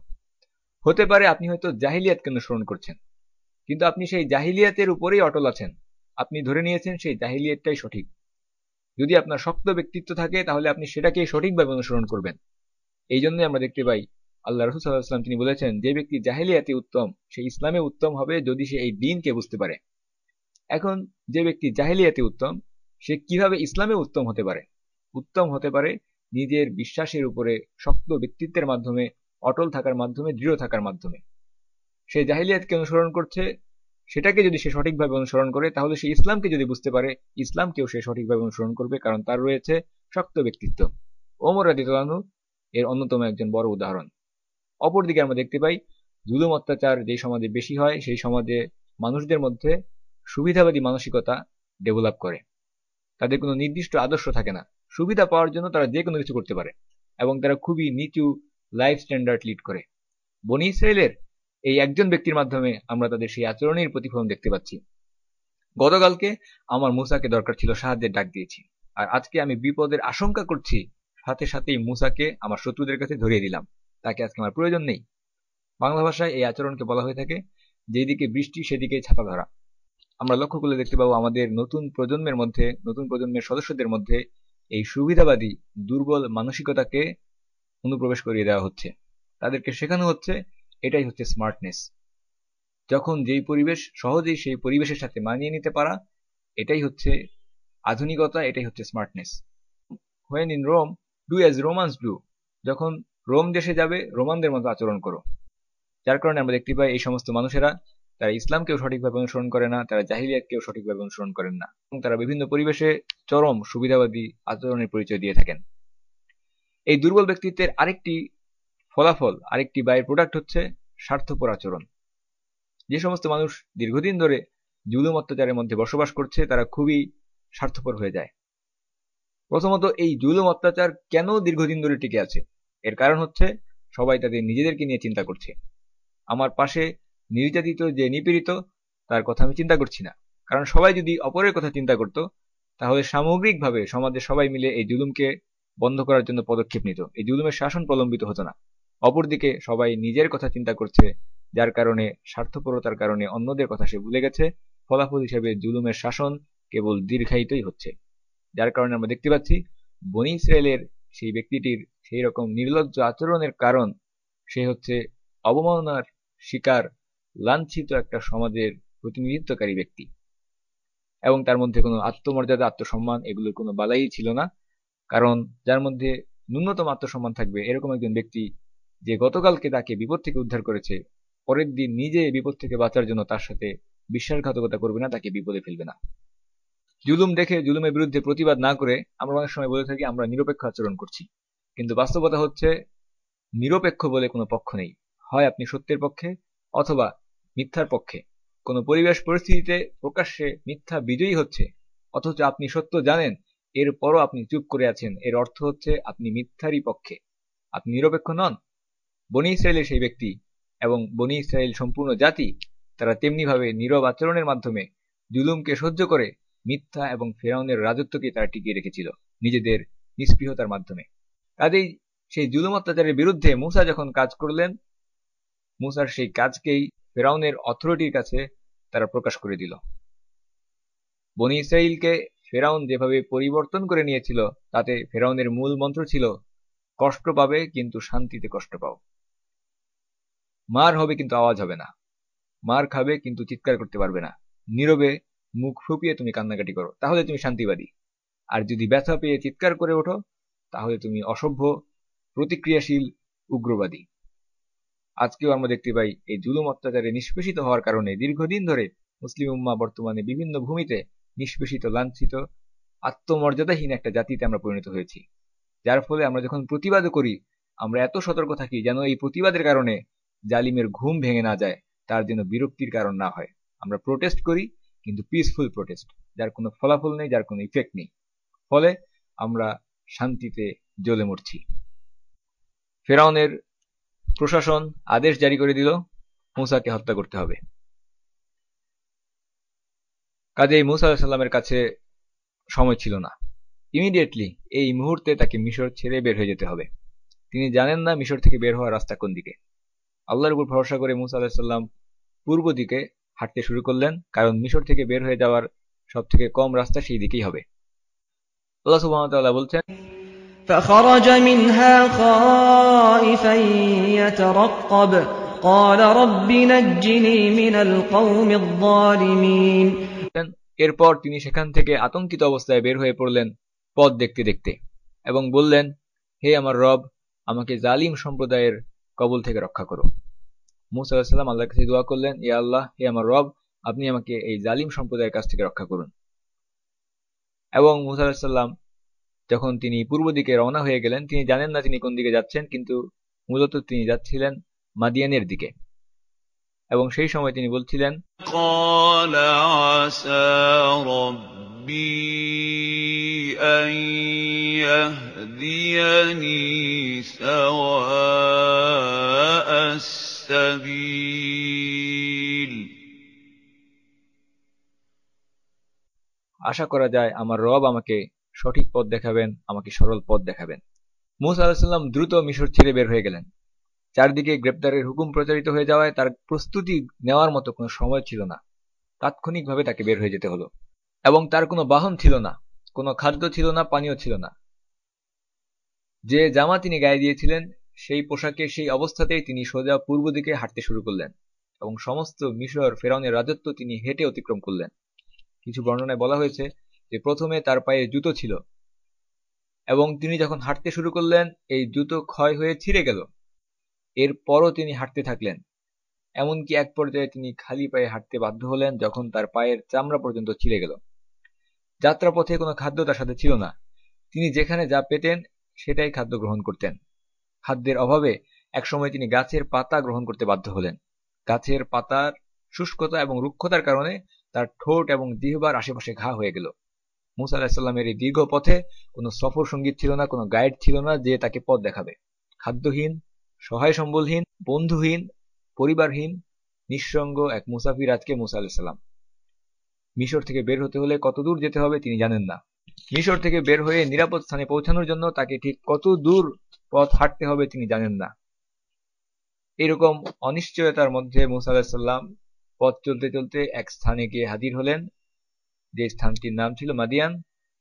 হতে পারে আপনি হয়তো জাহিলিয়াতকে অনুসরণ করছেন, কিন্তু আপনি সেই জাহিলিয়াতের উপরেই অটল আছেন, আপনি ধরে নিয়েছেন সেই জাহিলিয়াতটাই সঠিক। যদি আপনার শক্ত ব্যক্তিত্ব থাকে তাহলে আপনি সেটাকেই সঠিকভাবে অনুসরণ করবেন। এই জন্যই আমরা দেখতে পাই আল্লাহ রাসূল সাল্লাল্লাহু আলাইহি ওয়াসাল্লাম তিনি বলেছেন, যে ব্যক্তি জাহিলিয়াতে উত্তম সে ইসলামে উত্তম হবে যদি সে এই দ্বীনকে বুঝতে পারে। এখন যে ব্যক্তি জাহিলিয়াতে উত্তম সে কিভাবে ইসলামে উত্তম হতে পারে? উত্তম হতে পারে নিজের বিশ্বাসের উপরে শক্ত ব্যক্তিত্বের মাধ্যমে, অটল থাকার মাধ্যমে, দৃঢ় থাকার মাধ্যমে। সে জাহিলিয়াতকে অনুসরণ করছে, সেটাকে যদি সে সঠিকভাবে অনুসরণ করে তাহলে সে ইসলামকে যদি বুঝতে পারে, ইসলামকেও সে সঠিকভাবে অনুসরণ করবে, কারণ তার রয়েছে শক্ত ব্যক্তিত্ব। ওমর রাদিয়াল্লাহু আনহু এর অন্যতম একজন বড় উদাহরণ। অপরদিকে আমরা দেখতে পাই জুলুম অত্যাচার যে সমাজে বেশি হয় সেই সমাজে মানুষদের মধ্যে সুবিধাবাদী মানসিকতা ডেভেলপ করে। তাদের কোনো নির্দিষ্ট আদর্শ থাকে না, সুবিধা পাওয়ার জন্য তারা যে কোনো কিছু করতে পারে এবং তারা খুবই নিচু লাইফ স্ট্যান্ডার্ড লিড করে। বনী ইসরায়েলের এই একজন ব্যক্তির মাধ্যমে আমরা তাদের সেই আচরণের প্রতিফলন দেখতে পাচ্ছি। গতকালকে আমার মূসাকে দরকার ছিল, সাহায্যের ডাক দিয়েছি, আর আজকে আমি বিপদের আশঙ্কা করছি, সাথে সাথেই মূসাকে আমার শত্রুদের কাছে ধরিয়ে দিলাম, তাকে আজকে আমার প্রয়োজন নেই। বাংলা ভাষায় এই আচরণকে বলা হয়ে থাকে যেদিকে বৃষ্টি সেদিকে ছাতা ধরা। আমরা লক্ষ্য করলে দেখতে পাবো আমাদের নতুন প্রজন্মের সদস্যদের মধ্যে এই সুবিধাবাদী দুর্বল মানসিকতাকে অনুপ্রবেশ করিয়ে দেওয়া হচ্ছে। তাদেরকে শেখানো হচ্ছে এটাই হচ্ছে স্মার্টনেস। যখন যেই পরিবেশ, সহজেই সেই পরিবেশের সাথে মানিয়ে নিতে পারা, এটাই হচ্ছে আধুনিকতা, এটাই হচ্ছে smartness. When in Rome, do as Romans do. যখন রোম দেশে যাবে রোমানদের মতো আচরণ করো। যার কারণে আমরা দেখতে পাই এই সমস্ত মানুষেরা তারা ইসলামকেও সঠিকভাবে অনুসরণ করে না, তারা জাহিলিয়াতকেও সঠিকভাবে অনুসরণ করেন না, এবং তারা বিভিন্ন পরিবেশে চরম সুবিধাবাদী আচরণের পরিচয় দিয়ে থাকেন। এই দুর্বল ব্যক্তিত্বের আরেকটি ফলাফল, আরেকটি বাই প্রোডাক্ট হচ্ছে স্বার্থপর আচরণ। যে সমস্ত মানুষ দীর্ঘদিন ধরে জুলুম অত্যাচারের মধ্যে বসবাস করছে তারা খুবই স্বার্থপর হয়ে যায়। প্রথমত এই জুলুম অত্যাচার কেন দীর্ঘদিন ধরে টিকে আছে? এর কারণ হচ্ছে সবাই তাদের নিজেদেরকে নিয়ে চিন্তা করছে। আমার পাশে নির্যাতিত যে নিপীড়িত তার কথা আমি চিন্তা করছি না, কারণ সবাই যদি অপরের কথা চিন্তা করত তাহলে সামগ্রিকভাবে সমাজে সবাই মিলে এই জুলুমকে বন্ধ করার জন্য পদক্ষেপ নিত, এই জুলুমের শাসন প্রলম্বিত হতো না। অপরদিকে সবাই নিজের কথা চিন্তা করছে, যার কারণে স্বার্থপরতার কারণে অন্যদের কথা সে ভুলে গেছে। ফলাফল হিসেবে জুলুমের শাসন কেবল দীর্ঘায়িতই হচ্ছে। যার কারণে আমরা দেখতে পাচ্ছি বনী ইসরায়েলের সেই ব্যক্তিটির সেই রকম নির্লজ্জ আচরণের কারণ সে হচ্ছে অবমাননার শিকার, লাঞ্ছিত একটা সমাজের প্রতিনিধিত্বকারী ব্যক্তি, এবং তার মধ্যে কোনো আত্মমর্যাদা, আত্মসম্মান এগুলোর কোনো বালাই ছিল না। কারণ যার মধ্যে ন্যূনতম আত্মসম্মান থাকবে এরকম একজন ব্যক্তি যে গতকালকে তাকে বিপদ থেকে উদ্ধার করেছে, পরের দিন নিজে বিপদ থেকে বাঁচার জন্য তার সাথে বিশ্বাসঘাতকতা করবে না, তাকে বিপদে ফেলবে না। জুলুম দেখে জুলুমের বিরুদ্ধে প্রতিবাদ না করে আমরা অনেক সময় বলে থাকি আমরা নিরপেক্ষ আচরণ করছি, কিন্তু বাস্তবতা হচ্ছে নিরপেক্ষ বলে কোনো পক্ষ নেই। হয় আপনি সত্যের পক্ষে অথবা মিথ্যার পক্ষে। কোনো পরিবেশ পরিস্থিতিতে প্রকাশ্যে মিথ্যা বিজয়ী হচ্ছে, অথচ আপনি সত্য জানেন, এরপরও আপনি চুপ করে আছেন, এর অর্থ হচ্ছে আপনি মিথ্যারই পক্ষে, আপনি নিরপেক্ষ নন। বনী ইসরায়েলের সেই ব্যক্তি এবং বনী ইসরায়েল সম্পূর্ণ জাতি, তারা তেমনিভাবে নীরব আচরণের মাধ্যমে জুলুমকে সহ্য করে মিথ্যা এবং ফেরাউনের রাজত্বকে তারা টিকিয়ে রেখেছিল নিজেদের নিষ্পৃহতার মাধ্যমে। কাজেই সেই জুলুম অত্যাচারের বিরুদ্ধে মূসা যখন কাজ করলেন, মূসার সেই কাজকেই ফেরাউনের অথরিটির কাছে তারা প্রকাশ করে দিল। বনী ইসরাইলকে ফেরাউন যেভাবে পরিবর্তন করে নিয়েছিল, তাতে ফেরাউনের মূল মন্ত্র ছিল কষ্ট পাবে কিন্তু শান্তিতে কষ্ট পাও, মার হবে কিন্তু আওয়াজ হবে না, মার খাবে কিন্তু চিৎকার করতে পারবে না, নীরবে মুখ ফুপিয়ে তুমি কান্নাকাটি করো, তাহলে তুমি শান্তিবাদী। আর যদি ব্যথা পেয়ে চিৎকার করে ওঠো, তাহলে তুমি অসভ্য, প্রতিক্রিয়াশীল, উগ্রবাদী। আজকেও আমরা দেখতে পাই এই জুলুম অত্যাচারে নিষ্পেষিত হওয়ার কারণে দীর্ঘদিন ধরে মুসলিম উম্মাহ বর্তমানে বিভিন্ন ভূমিতে নিষ্পেষিত, লাঞ্ছিত, আত্মমর্যাদাহীন একটা জাতিতে আমরা পরিণত হয়েছি। যার ফলে আমরা যখন প্রতিবাদ করি, আমরা এত সতর্ক থাকি যেন এই প্রতিবাদের কারণে জালিমের ঘুম ভেঙে না যায়, তার যেন বিরক্তির কারণ না হয়। আমরা প্রোটেস্ট করি, কিন্তু পিসফুল প্রোটেস্ট, যার কোনো ফলাফল নেই, যার কোনো ইফেক্ট নেই, ফলে আমরা শান্তিতে জ্বলে মরছি। ফেরাউনের প্রশাসন আদেশ জারি করে দিল মূসাকে হত্যা করতে হবে। কাজেই মূসা আলাইহিস সালামের কাছে সময় ছিল না, ইমিডিয়েটলি এই মুহূর্তে তাকে মিশর ছেড়ে বের হয়ে যেতে হবে। তিনি জানেন না মিশর থেকে বের হওয়ার রাস্তা কোন দিকে। আল্লাহর উপর ভরসা করে মূসা আলাইহিস সালাম পূর্ব দিকে হাঁটতে শুরু করলেন, কারণ মিশর থেকে বের হয়ে যাওয়ার সব থেকে কম রাস্তা সেই দিকেই হবে। আল্লাহ সুবহানাহু ওয়া তাআলা বলছেন, فخرج منها خائفا يترقب قال رب نجني من القوم الظالمين। এরপর তিনি সেখান থেকে আতঙ্কিত অবস্থায় বের হয়ে পড়লেন পথ দেখতে দেখতে এবং বললেন, হে আমার রব, আমাকে জালিম সম্প্রদায়ের কবল থেকে রক্ষা করো। মূসা আলাইহিস সালাম আল্লাহর কাছে দোয়া করলেন, ইয়া আল্লাহ, হে আমার রব, আপনি আমাকে এই জালিম সম্প্রদায়ের কাছ থেকে রক্ষা করুন। এবং মূসা আলাইহিস সালাম যখন তিনি পূর্ব দিকে রওনা হয়ে গেলেন, তিনি জানেন না তিনি কোন দিকে যাচ্ছেন, কিন্তু মূলত তিনি যাচ্ছিলেন মাদিয়ানের দিকে। এবং সেই সময় তিনি বলছিলেন, قال عسى ربي أن يهديني سواء السبيل। আশা করা যায় আমার রব আমাকে সঠিক পথ দেখাবেন, আমাকে সরল পথ দেখাবেন। মূসা আলাইহিস সালাম দ্রুত মিশর ছেড়ে বের হয়ে গেলেন। চারদিকে গ্রেপ্তারের হুকুম প্রচারিত হয়ে যাওয়ায় তার প্রস্তুতি নেওয়ার মতো কোনো সময় ছিল না, তাৎক্ষণিকভাবে তাকে বের হয়ে যেতে হলো। এবং তার কোনো বাহন ছিল না, কোনো খাদ্য ছিল না, পানীয় ছিল না। যে জামা তিনি গায়ে দিয়েছিলেন, সেই পোশাকে, সেই অবস্থাতেই তিনি সোজা পূর্ব দিকে হাঁটতে শুরু করলেন এবং সমস্ত মিশর ফেরাউনের রাজত্ব তিনি হেঁটে অতিক্রম করলেন। কিছু বর্ণনায় বলা হয়েছে যে প্রথমে তার পায়ে জুতো ছিল এবং তিনি যখন হাঁটতে শুরু করলেন, এই জুতো ক্ষয় হয়ে ছিঁড়ে গেল। এরপরও তিনি হাঁটতে থাকলেন, এমনকি এক পর্যায়ে তিনি খালি পায়ে হাঁটতে বাধ্য হলেন যখন তার পায়ের চামড়া পর্যন্ত ছিঁড়ে গেল। যাত্রাপথে কোনো খাদ্য তার সাথে ছিল না, তিনি যেখানে যা পেতেন সেটাই খাদ্য গ্রহণ করতেন। খাদ্যের অভাবে একসময় তিনি গাছের পাতা গ্রহণ করতে বাধ্য হলেন। গাছের পাতার শুষ্কতা এবং রুক্ষতার কারণে তার ঠোঁট এবং জিহ্বার আশেপাশে ঘা হয়ে গেল। মূসা আলাইহিস সালামের এই দীর্ঘ পথে কোনো সফর সঙ্গীত ছিল না, কোনো গাইড ছিল না যে তাকে পথ দেখাবে। খাদ্যহীন, সহায় সম্বলহীন, বন্ধুহীন, পরিবারহীন, নিঃসঙ্গ এক মুসাফির আজকে মূসা আলাইহিস সালাম। মিশর থেকে বের হতে হলে কত দূর যেতে হবে তিনি জানেন না। মিশর থেকে বের হয়ে নিরাপদ স্থানে পৌঁছানোর জন্য তাকে ঠিক কত দূর পথ হাঁটতে হবে তিনি জানেন না। এরকম অনিশ্চয়তার মধ্যে মূসা আলাইহিস সালাম পথ চলতে চলতে এক স্থানে গিয়ে হাজির হলেন, যে স্থানটির নাম ছিল মাদিয়ান।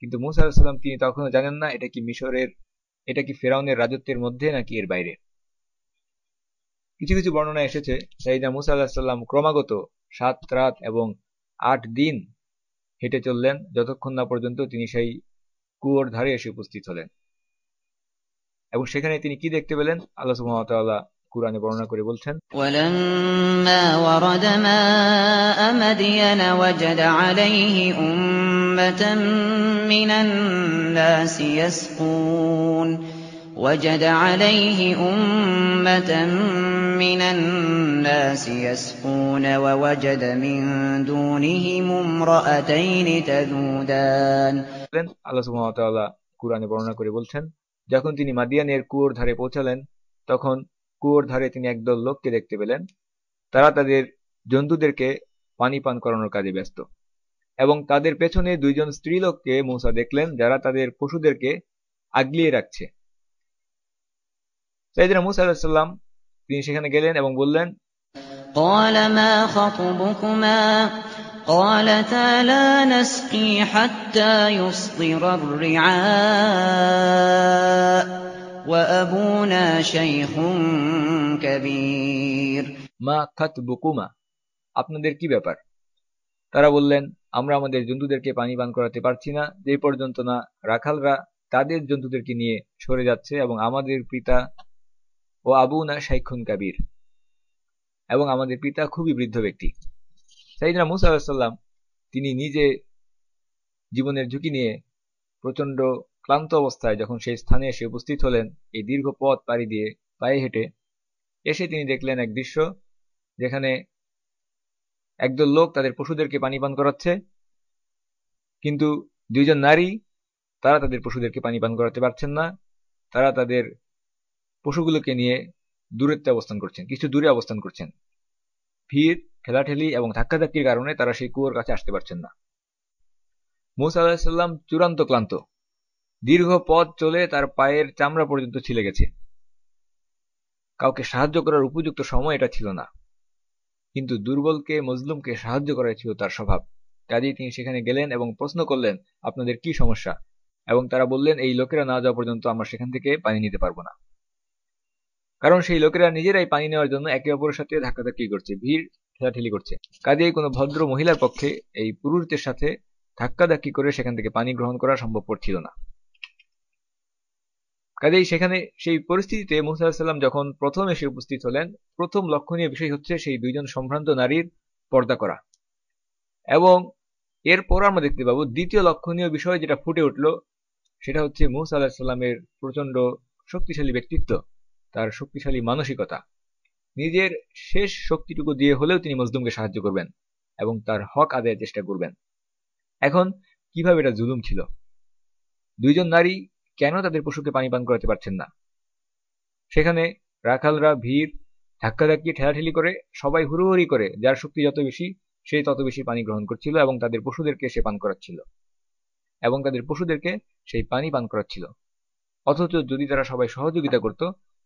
কিন্তু মূসা আলাইহিস সালাম তিনি তখনও জানেন না এটা কি ফেরাউনের রাজত্বের মধ্যে নাকি এর বাইরে। কিছু কিছু বর্ণনায় এসেছে সাইয়েদনা মূসা আলাইহিস সালাম ক্রমাগত 7 রাত এবং 8 দিন হেঁটে চললেন, যতক্ষণ না পর্যন্ত তিনি সেই কুয়োর ধারে এসে উপস্থিত হলেন। এবং সেখানে তিনি কি দেখতে পেলেন আল্লাহ সুবহানাহু ওয়া তাআলা কুরআনে বর্ণনা করে বলছেন, ওয়ালাম্মা ওয়ারাদা মা'a মাদিয়ান ওয়াজাদা আলাইহি উম্মাতাম মিনান নাসি ইয়াসকুন وجد عليه أمة من الناس يسقون ووجد من دونهم امرأتين تذودان আল্লাহ সুবহানাহু ওয়া তাআলা কুরআনে বর্ণনা করে বলছেন, যখন তিনি মাদিয়ানের কুয়োর ধারে পৌঁছালেন তখন কুয়োর ধারে তিনি একদল লোককে দেখতে পেলেন। তারা তাদের জন্তুদেরকে পানি পান করানোর কাজে ব্যস্ত, এবং তাদের পেছনে দুইজন স্ত্রীলোককে মূসা দেখলেন যারা তাদের পশুদেরকে আগলিয়ে রাখছে। সাইয়েদনা মূসা আলাইহিস সালাম তিনি সেখানে গেলেন এবং বললেন, قال ما خطبكما قالتا لا نسقي حتى يصدر الرعاء وأبونا شيخ كبير মা খাতবুকুমা, আপনাদের কি ব্যাপার? তারা বললেন, আমরা আমাদের জন্তুদেরকে পানি পান করাতে পারছি না যে পর্যন্ত না রাখালরা তাদের জন্তুদেরকে নিয়ে সরে যাচ্ছে, এবং আমাদের পিতা ও আবুনা শাইখুন কাবীর, এবং আমাদের পিতা খুবই বৃদ্ধ ব্যক্তি। সাইয়েদনা মূসা আলাইহিস সালাম তিনি নিজে জীবনের ঝুঁকি নিয়ে প্রচন্ড ক্লান্ত অবস্থায় যখন সেই স্থানে এসে উপস্থিত হলেন, এই দীর্ঘ পথ পাড়ি দিয়ে পায়ে হেঁটে এসে তিনি দেখলেন এক দৃশ্য যেখানে একদল লোক তাদের পশুদেরকে পানি পান করাচ্ছে, কিন্তু দুইজন নারী তারা তাদের পশুদেরকে পানি পান করাতে পারছেন না। তারা তাদের পশুগুলোকে নিয়ে দূরত্বে অবস্থান করছেন, কিছু দূরে অবস্থান করছেন। ভিড়, ঠেলাঠেলি এবং ধাক্কাধাক্কির কারণে তারা সেই কুয়োর কাছে আসতে পারছেন না। মূসা আলাইহিস সালাম চূড়ান্ত ক্লান্ত, দীর্ঘ পথ চলে তার পায়ের চামড়া পর্যন্ত ছিলে গেছে। কাউকে সাহায্য করার উপযুক্ত সময় এটা ছিল না, কিন্তু দুর্বলকে মজলুমকে সাহায্য করাই ছিল তার স্বভাব। কাজেই তিনি সেখানে গেলেন এবং প্রশ্ন করলেন, আপনাদের কি সমস্যা? এবং তারা বললেন, এই লোকেরা না যাওয়া পর্যন্ত আমরা সেখান থেকে পানি নিতে পারবো না। কারণ সেই লোকেরা নিজেরাই পানি নেওয়ার জন্য একে অপরের সাথে ধাক্কাধাক্কি করছে, ভিড় ঠেলাঠেলি করছে। কাজেই কোনো ভদ্র মহিলার পক্ষে এই পুরুষদের সাথে ধাক্কাধাক্কি করে সেখান থেকে পানি গ্রহণ করা সম্ভবপর ছিল না। কাজেই সেখানে সেই পরিস্থিতিতে মূসা আলাইহিস সালাম যখন প্রথম এসে উপস্থিত হলেন, প্রথম লক্ষণীয় বিষয় হচ্ছে সেই দুইজন সম্ভ্রান্ত নারীর পর্দা করা। এবং এরপর আমরা দেখতে পাবো দ্বিতীয় লক্ষণীয় বিষয় যেটা ফুটে উঠল, সেটা হচ্ছে মূসা আলাইহিস সালামের প্রচন্ড শক্তিশালী ব্যক্তিত্ব, তার শক্তিশালী মানসিকতা। নিজের শেষ শক্তিটুকু দিয়ে হলেও তিনি মজলুমকে সাহায্য করবেন এবং তার হক আদায়ের চেষ্টা করবেন। এখন কিভাবে এটা জুলুম ছিল? দুইজন নারী কেন তাদের পশুকে পানি পান করাতে পারছেন না? সেখানে রাখালরা ভিড়, ধাক্কাধাক্কি, ঠেলাঠেলি করে, সবাই হুড়োহুড়ি করে, যার শক্তি যত বেশি সে তত বেশি পানি গ্রহণ করছিল এবং তাদের পশুদেরকে সে পান করাচ্ছিল, এবং তাদের পশুদেরকে সেই পানি পান করাচ্ছিল। অথচ যদি তারা সবাই সহযোগিতা করত,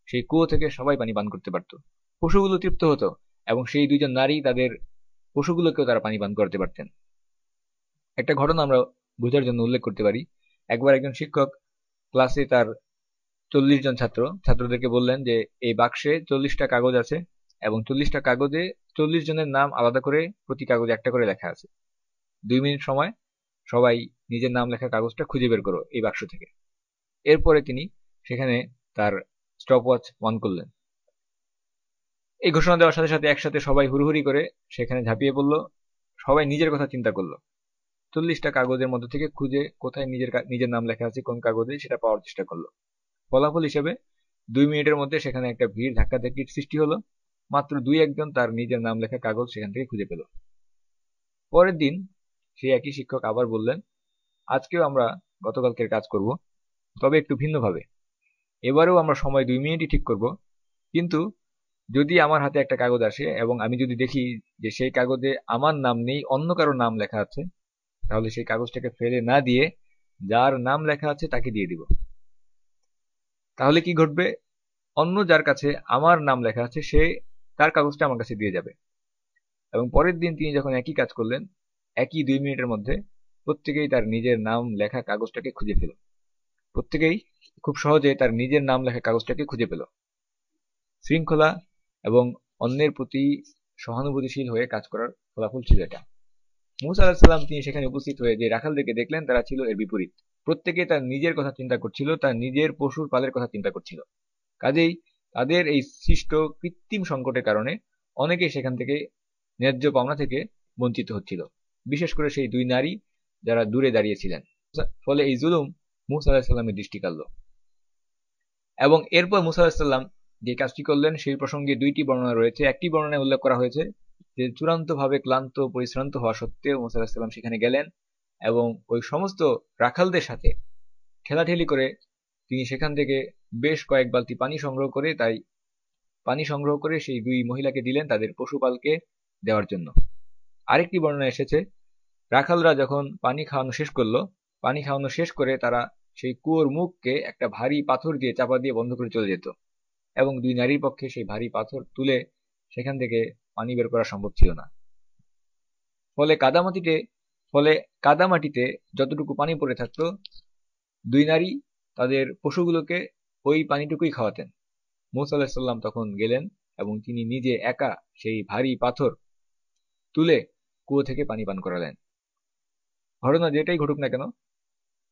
সেই কুয়ো থেকে সবাই পানি পান করতে পারত, পশুগুলো তৃপ্ত হতো, এবং সেই দুইজন নারী তাদের পশুগুলোকেও তারা পানি পান করতে পারতেন। একটা ঘটনা আমরা বোঝার জন্য উল্লেখ করতে পারি। একবার একজন শিক্ষক ক্লাসে তার 40 জন ছাত্রদেরকে বললেন যে এই বাক্সে 40টা কাগজ আছে এবং 40টা কাগজে 40 জনের নাম আলাদা করে প্রতি কাগজে একটা করে লেখা আছে। 2 মিনিট সময়, সবাই নিজের নাম লেখা কাগজটা খুঁজে বের করো এই বাক্স থেকে। এরপরে তিনি সেখানে তার স্টপওয়াচ অন করলেন। এই ঘোষণা দেওয়ার সাথে সাথে একসাথে সবাই হুড়হুড়ি করে সেখানে ঝাঁপিয়ে পড়ল। সবাই নিজের কথা চিন্তা করলো, 40টা কাগজের মধ্যে থেকে খুঁজে কোথায় নিজের নাম লেখা আছে কোন কাগজে সেটা পাওয়ার চেষ্টা করলো। ফলাফল হিসেবে 2 মিনিটের মধ্যে সেখানে একটা ভিড় ধাক্কাধাক্কির সৃষ্টি হলো। মাত্র 2-1 জন তার নিজের নাম লেখা কাগজ সেখান থেকে খুঁজে পেল। পরের দিন সেই একই শিক্ষক আবার বললেন, আজকেও আমরা গতকালকের কাজ করব, তবে একটু ভিন্নভাবে। এবারেও আমরা সময় 2 মিনিটই ঠিক করব, কিন্তু যদি আমার হাতে একটা কাগজ আসে এবং আমি যদি দেখি যে সেই কাগজে আমার নাম নেই, অন্য কারো নাম লেখা আছে, তাহলে সেই কাগজটাকে ফেলে না দিয়ে যার নাম লেখা আছে তাকে দিয়ে দিব। তাহলে কি ঘটবে? অন্য যার কাছে আমার নাম লেখা আছে সে তার কাগজটা আমার কাছে দিয়ে যাবে। এবং পরের দিন তিনি যখন একই কাজ করলেন, একই 2 মিনিটের মধ্যে প্রত্যেকেই তার নিজের নাম লেখা কাগজটাকে খুঁজে পেল। প্রত্যেকেই খুব সহজে তার নিজের নাম লেখা কাগজটাকে খুঁজে পেল। শৃঙ্খলা এবং অন্যের প্রতি সহানুভূতিশীল হয়ে কাজ করার ফলাফল ছিল এটা। মূসা আলাইহিস সালাম তিনি সেখানে উপস্থিত হয়ে যে রাখালদেরকে দেখলেন তারা ছিল এর বিপরীত। প্রত্যেকে তার নিজের কথা চিন্তা করছিল, তার নিজের পশুর পালের কথা চিন্তা করছিল। কাজেই তাদের এই সৃষ্ট কৃত্রিম সংকটের কারণে অনেকেই সেখান থেকে ন্যায্য পাওনা থেকে বঞ্চিত হচ্ছিল, বিশেষ করে সেই 2 নারী যারা দূরে দাঁড়িয়েছিলেন। ফলে এই জুলুম মূসা আলাইহিস সালামের দৃষ্টি কাড়ল। এবং এরপর মুসা আলাইহিস সালাম যে কাজটি করলেন সেই প্রসঙ্গে দুইটি বর্ণনা রয়েছে। একটি বর্ণনায় উল্লেখ করা হয়েছে যে চূড়ান্তভাবে ক্লান্ত পরিশ্রান্ত হওয়া সত্ত্বেও মুসা আলাইহিস সালাম সেখানে গেলেন এবং ওই সমস্ত রাখালদের সাথে ঠেলাঠেলি করে তিনি সেখান থেকে বেশ কয়েক বালতি পানি সংগ্রহ করে সেই দুই মহিলাকে দিলেন তাদের পশুপালকে দেওয়ার জন্য। আরেকটি বর্ণনা এসেছে রাখালরা যখন পানি খাওয়ানো শেষ করে তারা সেই কুয়োর মুখকে একটা ভারী পাথর দিয়ে চাপা দিয়ে বন্ধ করে চলে যেত এবং দুই নারীর পক্ষে সেই ভারী পাথর তুলে সেখান থেকে পানি বের করা সম্ভব ছিল না। ফলে কাদামাটিতে যতটুকু পানি পড়ে থাকতো দুই নারী তাদের পশুগুলোকে ওই পানিটুকুই খাওয়াতেন। মুসা আলাইহিস সালাম তখন গেলেন এবং তিনি নিজে একা সেই ভারী পাথর তুলে কুয়ো থেকে পানি পান করালেন। ঘটনা যেটাই ঘটুক না কেন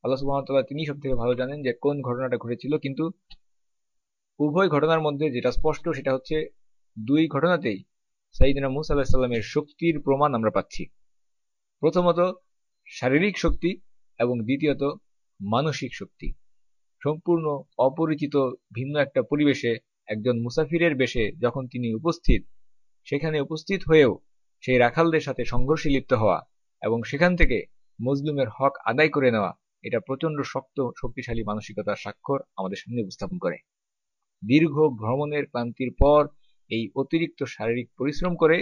আল্লাহ সুবহানাহু ওয়া তাআলা তিনি সবথেকে ভালো জানেন যে কোন ঘটনাটা ঘটেছিল, কিন্তু উভয় ঘটনার মধ্যে যেটা স্পষ্ট সেটা হচ্ছে দুই ঘটনাতেই সাইয়েদনা মুসা আলাইহিস সালামের শক্তির প্রমাণ আমরা পাচ্ছি। প্রথমত শারীরিক শক্তি এবং দ্বিতীয়ত মানসিক শক্তি। সম্পূর্ণ অপরিচিত ভিন্ন একটা পরিবেশে একজন মুসাফিরের বেশে যখন তিনি উপস্থিত, সেখানে উপস্থিত হয়েও সেই রাখালদের সাথে সংঘর্ষে লিপ্ত হওয়া এবং সেখান থেকে মজলুমের হক আদায় করে নেওয়া, এটা প্রচন্ড শক্তিশালী মানসিকতার স্বাক্ষর আমাদের সামনে উপস্থাপন করে। দীর্ঘ ভ্রমণের ক্লান্তির পর এই অতিরিক্ত শারীরিক পরিশ্রম করে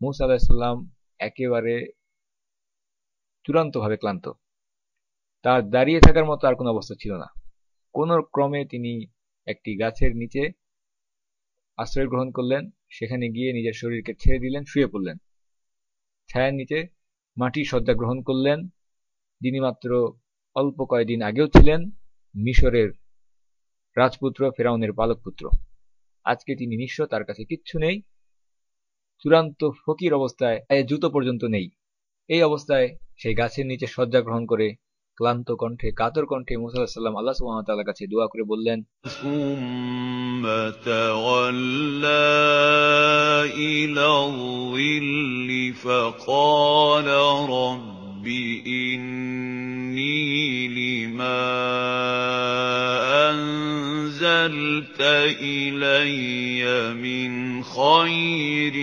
মুসা আলাইহিস সালাম একেবারে চূড়ান্তভাবে ক্লান্ত। তার দাঁড়িয়ে থাকার মতো আর কোনো অবস্থা ছিল না। কোন ক্রমে তিনি একটি গাছের নিচে আশ্রয় গ্রহণ করলেন, সেখানে গিয়ে নিজের শরীরকে ছেড়ে দিলেন, শুয়ে পড়লেন। ছায়ার নিচে মাটির শয্যা গ্রহণ করলেন। যিনি মাত্র অল্প কয়েকদিন আগেও ছিলেন মিশরের রাজপুত্র, ফেরাউনের পালক পুত্র। আজকে তিনি নিঃস্ব, তার কাছে কিচ্ছু নেই, চূড়ান্ত ফকির অবস্থায়, জুতো পর্যন্ত নেই। এই অবস্থায় সেই গাছের নিচে শয্যা গ্রহণ করে ক্লান্ত কণ্ঠে, কাতর কণ্ঠে মুসা আলাইহিস সালাম আল্লাহ সুবহানাহু ওয়া তাআলার কাছে দোয়া করে বললেন, ثم تولى إلى الظل فقال رب إني لما أنزلت إلي من خير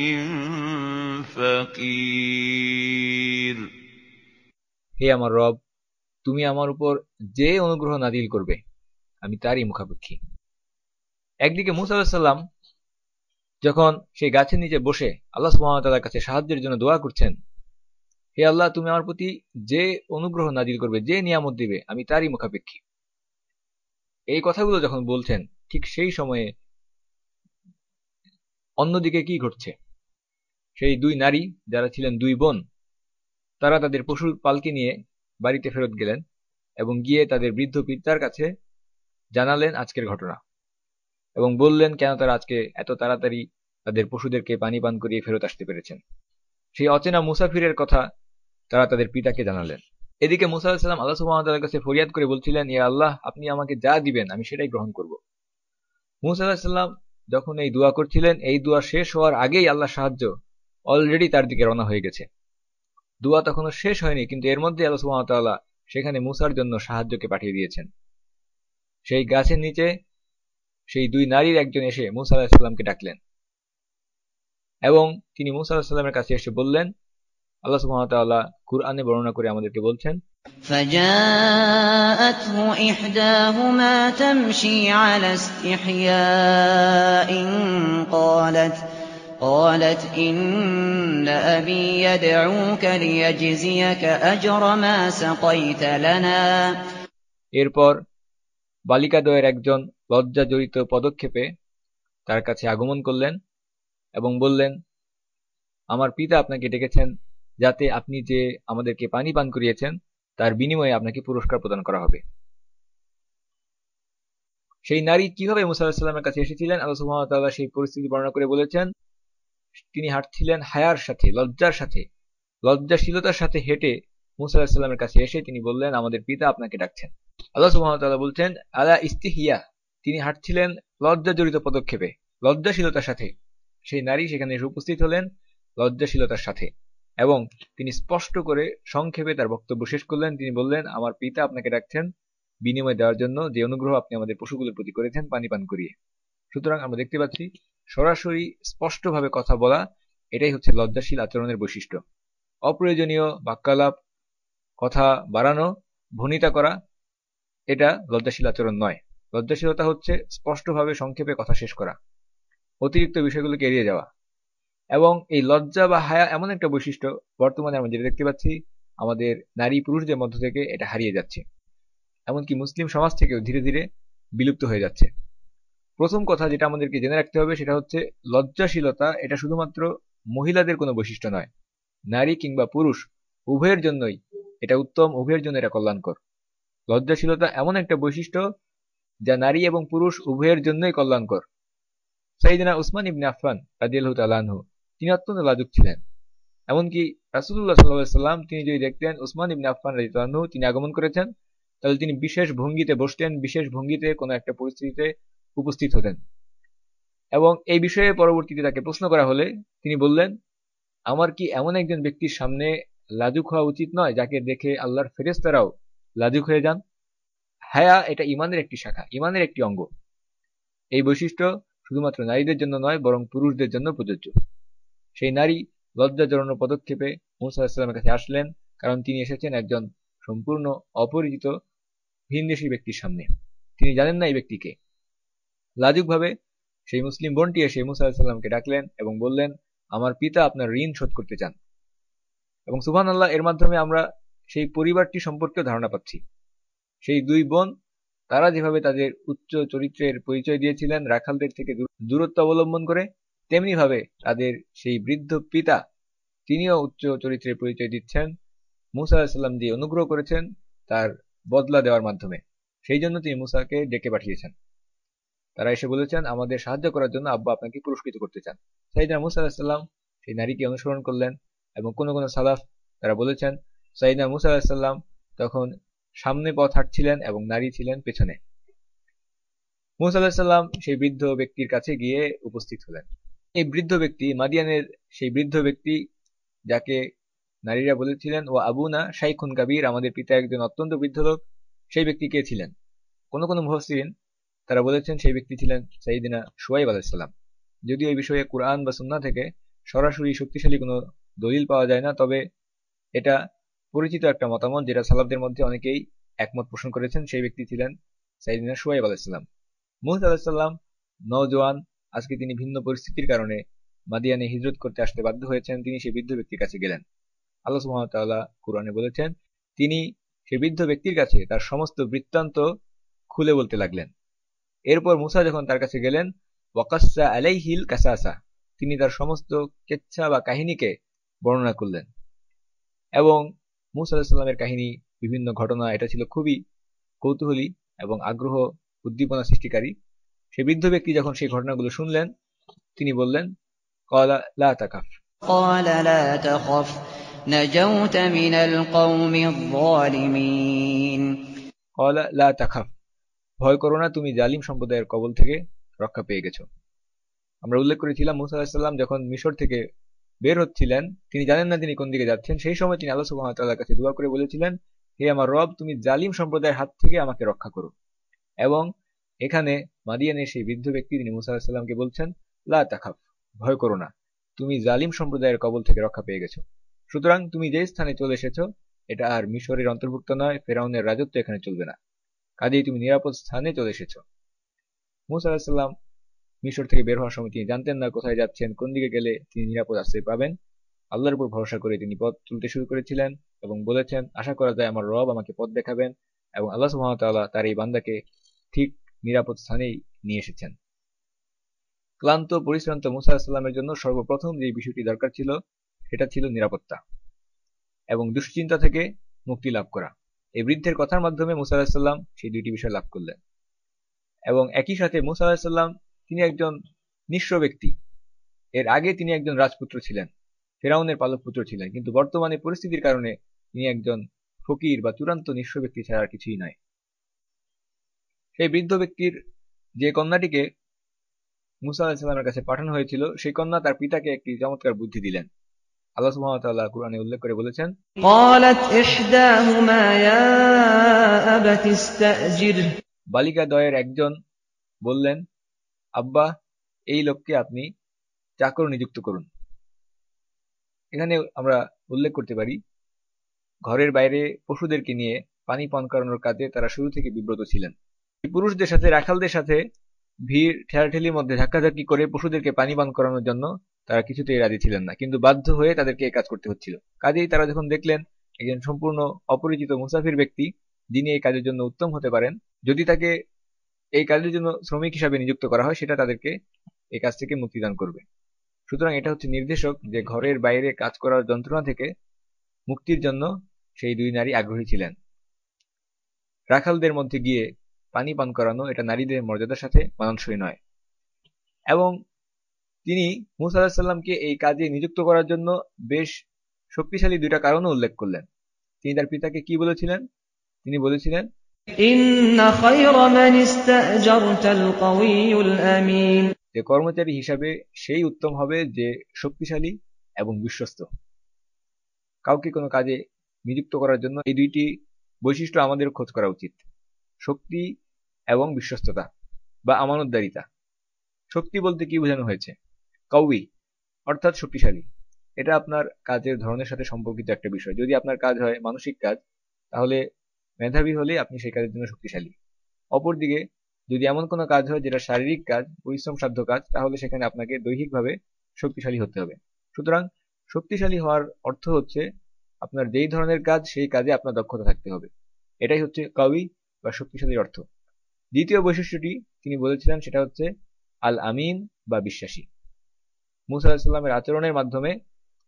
فقير। হে আমার রব, তুমি আমার উপর যে অনুগ্রহ নাজিল করবে আমি তারই মুখাপেক্ষী। একদিকে মুসা আলাইহিস সালাম যখন সেই গাছের নিচে বসে আল্লাহ সুবহানাহু ওয়া তাআলার কাছে সাহায্যের জন্য দোয়া করছেন, হে আল্লাহ, তুমি আমার প্রতি যে অনুগ্রহ নাজিল করবে, যে নিয়ামত দিবে আমি তারই মুখাপেক্ষী। এই কথাগুলো যখন বলছেন, ঠিক সেই সময়ে অন্যদিকে কি ঘটছে? সেই দুই নারী যারা ছিলেন দুই বোন, তারা তাদের পশুর পালকি নিয়ে বাড়িতে ফেরত গেলেন এবং গিয়ে তাদের বৃদ্ধ পিতার কাছে জানালেন আজকের ঘটনা এবং বললেন কেন তারা আজকে এত তাড়াতাড়ি তাদের পশুদেরকে পানি পান করিয়ে ফেরত আসতে পেরেছেন। সেই অচেনা মুসাফিরের কথা তারা তাদের পিতাকে জানালেন। এদিকে মুসা আলাইহিস সালাম আল্লাহ সুবহানাহু ওয়া তাআলার কাছে ফরিয়াদ করে বলছিলেন, ইয়া আল্লাহ, আপনি আমাকে যা দিবেন আমি সেটাই গ্রহণ করব। মুসা আলাইহিস সালাম যখন এই দোয়া করছিলেন, এই দোয়া শেষ হওয়ার আগেই আল্লাহর সাহায্য অলরেডি তার দিকে রওনা হয়ে গেছে। দোয়া তখনও শেষ হয়নি, কিন্তু এর মধ্যে আল্লাহ সুবহানাহু ওয়া তাআলা সেখানে মুসার জন্য সাহায্যকে পাঠিয়ে দিয়েছেন। সেই গাছের নিচে সেই দুই নারীর একজন এসে মুসা আলাইহিস সালামকে ডাকলেন এবং তিনি মুসা আলাইহিস সালামের কাছে এসে বললেন, আল্লাহ সুবহানাহু ওয়া তাআলা কুরআনে বর্ণনা করে আমাদেরকে বলছেন, فجاءته إحداهما تمشي على استحياء قالت إن أبي يدعوك ليجزيك أجر ما سقيت لنا। এরপর বালিকাদ্বয়ের একজন লজ্জা জড়িত পদক্ষেপে তার কাছে আগমন করলেন এবং বললেন, আমার পিতা আপনাকে ডেকেছেন যাতে আপনি যে আমাদেরকে পানি পান করিয়েছেন তার বিনিময়ে আপনাকে পুরস্কার প্রদান করা হবে। সেই নারী কিভাবে মুসা আলাইহিস সালামের কাছে এসেছিলেন আল্লাহ সুবহানাহু ওয়া তাআলা সেই পরিস্থিতি বর্ণনা করে বলেছেন, তিনি হাঁটছিলেন হায়ার সাথে, লজ্জাশীলতার সাথে হেঁটে মুসা আলাইহিস সালামের কাছে এসে তিনি বললেন, আমাদের পিতা আপনাকে ডাকছেন। আল্লাহ সুবহানাহু ওয়া তাআলা বলছেন, আলা ইস্তিহিয়া, তিনি হাঁটছিলেন লজ্জা জড়িত পদক্ষেপে, লজ্জাশীলতার সাথে। সেই নারী সেখানে এসে উপস্থিত হলেন লজ্জাশীলতার সাথে এবং তিনি স্পষ্ট করে সংক্ষেপে তার বক্তব্য শেষ করলেন। তিনি বললেন, আমার পিতা আপনাকে ডাকছেন বিনিময় দেওয়ার জন্য যে অনুগ্রহ আপনি আমাদের পশুগুলোর প্রতি করেছেন পানি পান করিয়ে। সুতরাং আমরা দেখতে পাচ্ছি সরাসরি স্পষ্টভাবে কথা বলা এটাই হচ্ছে লজ্জাশীল আচরণের বৈশিষ্ট্য। অপ্রয়োজনীয় বাক্যালাপ, কথা বাড়ানো, ভনিতা করা এটা লজ্জাশীল আচরণ নয়। লজ্জাশীলতা হচ্ছে স্পষ্টভাবে সংক্ষেপে কথা শেষ করা, অতিরিক্ত বিষয়গুলোকে এড়িয়ে যাওয়া। এবং এই লজ্জা বা হায়া এমন একটা বৈশিষ্ট্য বর্তমানে আমরা যেটা দেখতে পাচ্ছি আমাদের নারী পুরুষদের মধ্য থেকে এটা হারিয়ে যাচ্ছে, এমনকি মুসলিম সমাজ থেকেও ধীরে ধীরে বিলুপ্ত হয়ে যাচ্ছে। প্রথম কথা যেটা আমাদেরকে জেনে রাখতে হবে সেটা হচ্ছে লজ্জাশীলতা এটা শুধুমাত্র মহিলাদের কোনো বৈশিষ্ট্য নয়, নারী কিংবা পুরুষ উভয়ের জন্যই এটা উত্তম, উভয়ের জন্য এটা কল্যাণকর। লজ্জাশীলতা এমন একটা বৈশিষ্ট্য যা নারী এবং পুরুষ উভয়ের জন্যই কল্যাণকর। সাইয়েদনা উসমান ইবনে আফফান রাদিয়াল্লাহু তাআলা আনহু তিনি অত্যন্ত লাজুক ছিলেন। এমনকি রাসূলুল্লাহ সাল্লাল্লাহু আলাইহি ওয়াসাল্লাম তিনি যদি দেখতেন উসমান ইবনে আফফান রাদিয়াল্লাহু আনহু তিনি আগমন করেছেন, তাহলে তিনি বিশেষ ভঙ্গিতে বসতেন, বিশেষ ভঙ্গিতে কোনো একটা পরিস্থিতিতে উপস্থিত হতেন। এবং এই বিষয়ে পরবর্তীতে তাকে প্রশ্ন করা হলে তিনি বললেন, আমার কি এমন একজন ব্যক্তির সামনে লাজুক হওয়া উচিত নয় যাকে দেখে আল্লাহর ফেরেশতারাও লাজুক হয়ে যান? হায়া এটা ঈমানের একটি শাখা, ঈমানের একটি অঙ্গ। এই বৈশিষ্ট্য শুধুমাত্র নারীদের জন্য নয় বরং পুরুষদের জন্য প্রযোজ্য। সেই নারী লজ্জা জড়ানো পদক্ষেপে মুসা আলাইহিস সালামের কাছে আসলেন, কারণ তিনি এসেছেন একজন সম্পূর্ণ অপরিচিত ভিনদেশী ব্যক্তির সামনে। তিনি জানেন না এই ব্যক্তিকে। লাজুকভাবে সেই মুসলিম বোনটি এসে মুসা আলাইহিস সালামকে ডাকলেন এবং বললেন, আমার পিতা আপনার ঋণ শোধ করতে চান। এবং সুবহানাল্লাহ, এর মাধ্যমে আমরা সেই পরিবারটি সম্পর্কে ধারণা পাচ্ছি। সেই দুই বোন তারা যেভাবে তাদের উচ্চ চরিত্রের পরিচয় দিয়েছিলেন রাখালদের থেকে দূরত্ব অবলম্বন করে, তেমনি ভাবে তাদের সেই বৃদ্ধ পিতা তিনিও উচ্চ চরিত্রের পরিচয় দিচ্ছেন মুসা আলাইহিস সালাম যে অনুগ্রহ করেছেন তার বদলা দেওয়ার মাধ্যমে। সেই জন্য তিনি মুসাকে ডেকে পাঠিয়েছেন। তারা এসে বলেছেন, আমাদের সাহায্য করার জন্য আব্বা আপনাকে পুরস্কৃত করতে চান। সাইয়েদনা মুসা আলাইহিস সালাম সেই নারীকে অনুসরণ করলেন এবং কোন কোন সালাফ তারা বলেছেন সাইয়েদনা মুসা আলাইহিস সালাম তখন সামনে পথ হাঁটছিলেন এবং নারী ছিলেন পেছনে। মুসা আলাইহিস সালাম সেই বৃদ্ধ ব্যক্তির কাছে গিয়ে উপস্থিত হলেন। এই বৃদ্ধ ব্যক্তি মাদিয়ানের সেই বৃদ্ধ ব্যক্তি যাকে নারীরা বলেছিলেন ও আবুনা শাইখুন কাবীর, আমাদের পিতা একজন অত্যন্ত বৃদ্ধ লোক। সেই ব্যক্তি কে ছিলেন? কোন কোন মুফাসসিরিন তারা বলেছেন সেই ব্যক্তি ছিলেন সাইয়েদনা শুআয়ব আলাইহিস সালাম। যদিও এই বিষয়ে কুরআন বা সুন্নাহ থেকে সরাসরি শক্তিশালী কোনো দলিল পাওয়া যায় না, তবে এটা পরিচিত একটা মতামত যেটা সালাফদের মধ্যে অনেকেই একমত পোষণ করেছেন। সেই ব্যক্তি ছিলেন সাইয়েদনা শুআয়ব আলাইহিস সালাম। মুসা আলাইহিস সালাম নওজোয়ান, আজকে তিনি ভিন্ন পরিস্থিতির কারণে মাদিয়ানে হিজরত করতে আসতে বাধ্য হয়েছেন। তিনি সেই বৃদ্ধ ব্যক্তির কাছে গেলেন। আল্লাহ সুবহানাহু ওয়া তাআলা কুরআনে বলেছেন তিনি সেই বৃদ্ধ ব্যক্তির কাছে তার সমস্ত বৃত্তান্ত খুলে বলতে লাগলেন। এরপর মুসা যখন তার কাছে গেলেন, ওয়াকাসসা আলাইহিল কাসাসা, তিনি তার সমস্ত কেচ্ছা বা কাহিনীকে বর্ণনা করলেন। এবং মুসা আলাইহিস সালামের কাহিনী, বিভিন্ন ঘটনা, এটা ছিল খুবই কৌতূহলী এবং আগ্রহ উদ্দীপনা সৃষ্টিকারী। সেই বৃদ্ধ ব্যক্তি যখন সেই ঘটনাগুলো শুনলেন তিনি বললেন, ক্বালা লা তাকাফ, قال لا تخف نجوت من القوم الظالمين ক্বালা লা তাখাফ, ভয় করো না, তুমি জালিম সম্প্রদায়ের কবল থেকে রক্ষা পেয়ে গেছো। আমরা উল্লেখ করেছিলাম মুসা আলাইহিস সালাম যখন মিশর থেকে বের হচ্ছিলেন তিনি জানেন না তিনি কোন দিকে যাচ্ছেন। সেই সময় তিনি আল্লাহ সুবহানাহু ওয়া তাআলার কাছে দোয়া করে বলেছিলেন, হে আমার রব, তুমি জালিম সম্প্রদায়ের হাত থেকে আমাকে রক্ষা করো। এবং এখানে মাদিয়ানের সেই বৃদ্ধ ব্যক্তি তিনি মুসা আলাইহিস সালামকে বলছেন, লা তাখাফ, ভয় করো না, তুমি জালিম সম্প্রদায়ের কবল থেকে রক্ষা পেয়ে গেছো। সুতরাং তুমি যে স্থানে চলে এসেছো এটা আর মিশরের অন্তর্ভুক্ত নয়, ফেরাউনের রাজত্ব এখানে চলবে না, কাজেই তুমি নিরাপদ স্থানে চলে এসেছো। মুসা আলাইহিস সালাম মিশর থেকে বের হওয়ার সময় তিনি জানতেন না কোথায় যাচ্ছেন, কোন দিকে গেলে তিনি নিরাপদ আশ্রয় পাবেন। আল্লাহর উপর ভরসা করে তিনি পথ চলতে শুরু করেছিলেন এবং বলেছেন, আশা করা যায় আমার রব আমাকে পথ দেখাবেন। এবং আল্লাহ সুবহানাহু ওয়া তাআলা তার এই বান্দাকে ঠিক নিরাপদ স্থানেই নিয়ে এসেছেন। ক্লান্ত পরিশ্রান্ত মুসা আলাইহিস সালামের জন্য সর্বপ্রথম যে বিষয়টি দরকার ছিল সেটা ছিল নিরাপত্তা এবং দুশ্চিন্তা থেকে মুক্তি লাভ করা। এই বৃদ্ধের কথার মাধ্যমে মুসা আলাইহিস সালাম সেই দুইটি বিষয় লাভ করলেন। এবং একই সাথে মুসা আলাইহিস সালাম তিনি একজন নিঃস্ব ব্যক্তি। এর আগে তিনি একজন রাজপুত্র ছিলেন, ফেরাউনের পালক পুত্র ছিলেন, কিন্তু বর্তমানে পরিস্থিতির কারণে তিনি একজন ফকির বা চূড়ান্ত নিঃস্ব ব্যক্তি ছাড়া আর কিছুই নয়। সেই বৃদ্ধ ব্যক্তির যে কন্যাটিকে মুসা আলাইহিস সালামের কাছে পাঠানো হয়েছিল সেই কন্যা তার পিতাকে একটি চমৎকার বুদ্ধি দিলেন। আল্লাহ সুবহানাহু ওয়া তাআলা কুরআনে উল্লেখ করে বলেছেন, قالت إحداهما يا أبت استأجره বালিকা দ্বয়ের একজন বললেন, আব্বা, এই লোককে আপনি চাকর নিযুক্ত করুন। এখানে আমরা উল্লেখ করতে পারি, ঘরের বাইরে পশুদেরকে নিয়ে পানি পান করানোর কাজে তারা শুরু থেকে বিব্রত ছিলেন। পুরুষদের সাথে রাখালদের সাথে ভিড় ঠেলাঠেলির মধ্যে ধাক্কাধাক্কি করে পশুদেরকে পানি পান করানোর জন্য তারা কিছুতেই রাজি ছিলেন না, কিন্তু বাধ্য হয়ে তাদেরকে এই কাজ করতে হচ্ছিল। কাজেই তারা যখন দেখলেন একজন সম্পূর্ণ অপরিচিত মুসাফির ব্যক্তি যিনি এই কাজের জন্য উত্তম হতে পারেন, যদি তাকে এই কাজের জন্য শ্রমিক হিসাবে নিযুক্ত করা হয়, সেটা তাদেরকে এই কাজ থেকে মুক্তিদান করবে। সুতরাং এটা হচ্ছে নির্দেশক যে ঘরের বাইরে কাজ করার যন্ত্রণা থেকে মুক্তির জন্য সেই দুই নারী আগ্রহী ছিলেন। রাখালদের মধ্যে গিয়ে পানি পান করানো এটা নারীদের মর্যাদার সাথে মানানসই নয়। এবং তিনি মূসা আলাইহিস সালামকে এই কাজে নিযুক্ত করার জন্য বেশ শক্তিশালী দুইটা কারণও উল্লেখ করলেন। তিনি তার পিতাকে কি বলেছিলেন? তিনি বলেছিলেন, إن خير من استأجرت القوي الأمين যে কর্মচারী হিসাবে সেই উত্তম হবে যে শক্তিশালী এবং বিশ্বস্ত। কাউকে কোনো কাজে নিযুক্ত করার জন্য এই দুইটি বৈশিষ্ট্য আমাদের খোঁজ করা উচিত, শক্তি এবং বিশ্বস্ততা বা আমানতদারিতা। শক্তি বলতে কি বোঝানো হয়েছে? কাউই অর্থাৎ শক্তিশালী। এটা আপনার কাজের ধরনের সাথে সম্পর্কিত একটা বিষয়। যদি আপনার কাজ হয় মানসিক কাজ, তাহলে মেধাবী হলে আপনি সেই কাজের জন্য শক্তিশালী। অপরদিকে যদি এমন কোনো কাজ হয় যেটা শারীরিক কাজ, পরিশ্রম সাধ্য কাজ, তাহলে সেখানে আপনাকে দৈহিকভাবে শক্তিশালী হতে হবে। সুতরাং শক্তিশালী হওয়ার অর্থ হচ্ছে আপনার যেই ধরনের কাজ সেই কাজে আপনার দক্ষতা থাকতে হবে। এটাই হচ্ছে কাউই বা শক্তিশালীর অর্থ। দ্বিতীয় বৈশিষ্ট্যটি তিনি বলেছিলেন সেটা হচ্ছে আল আমিন বা বিশ্বাসী। মূসা আলাইহিস সালামের আচরণের মাধ্যমে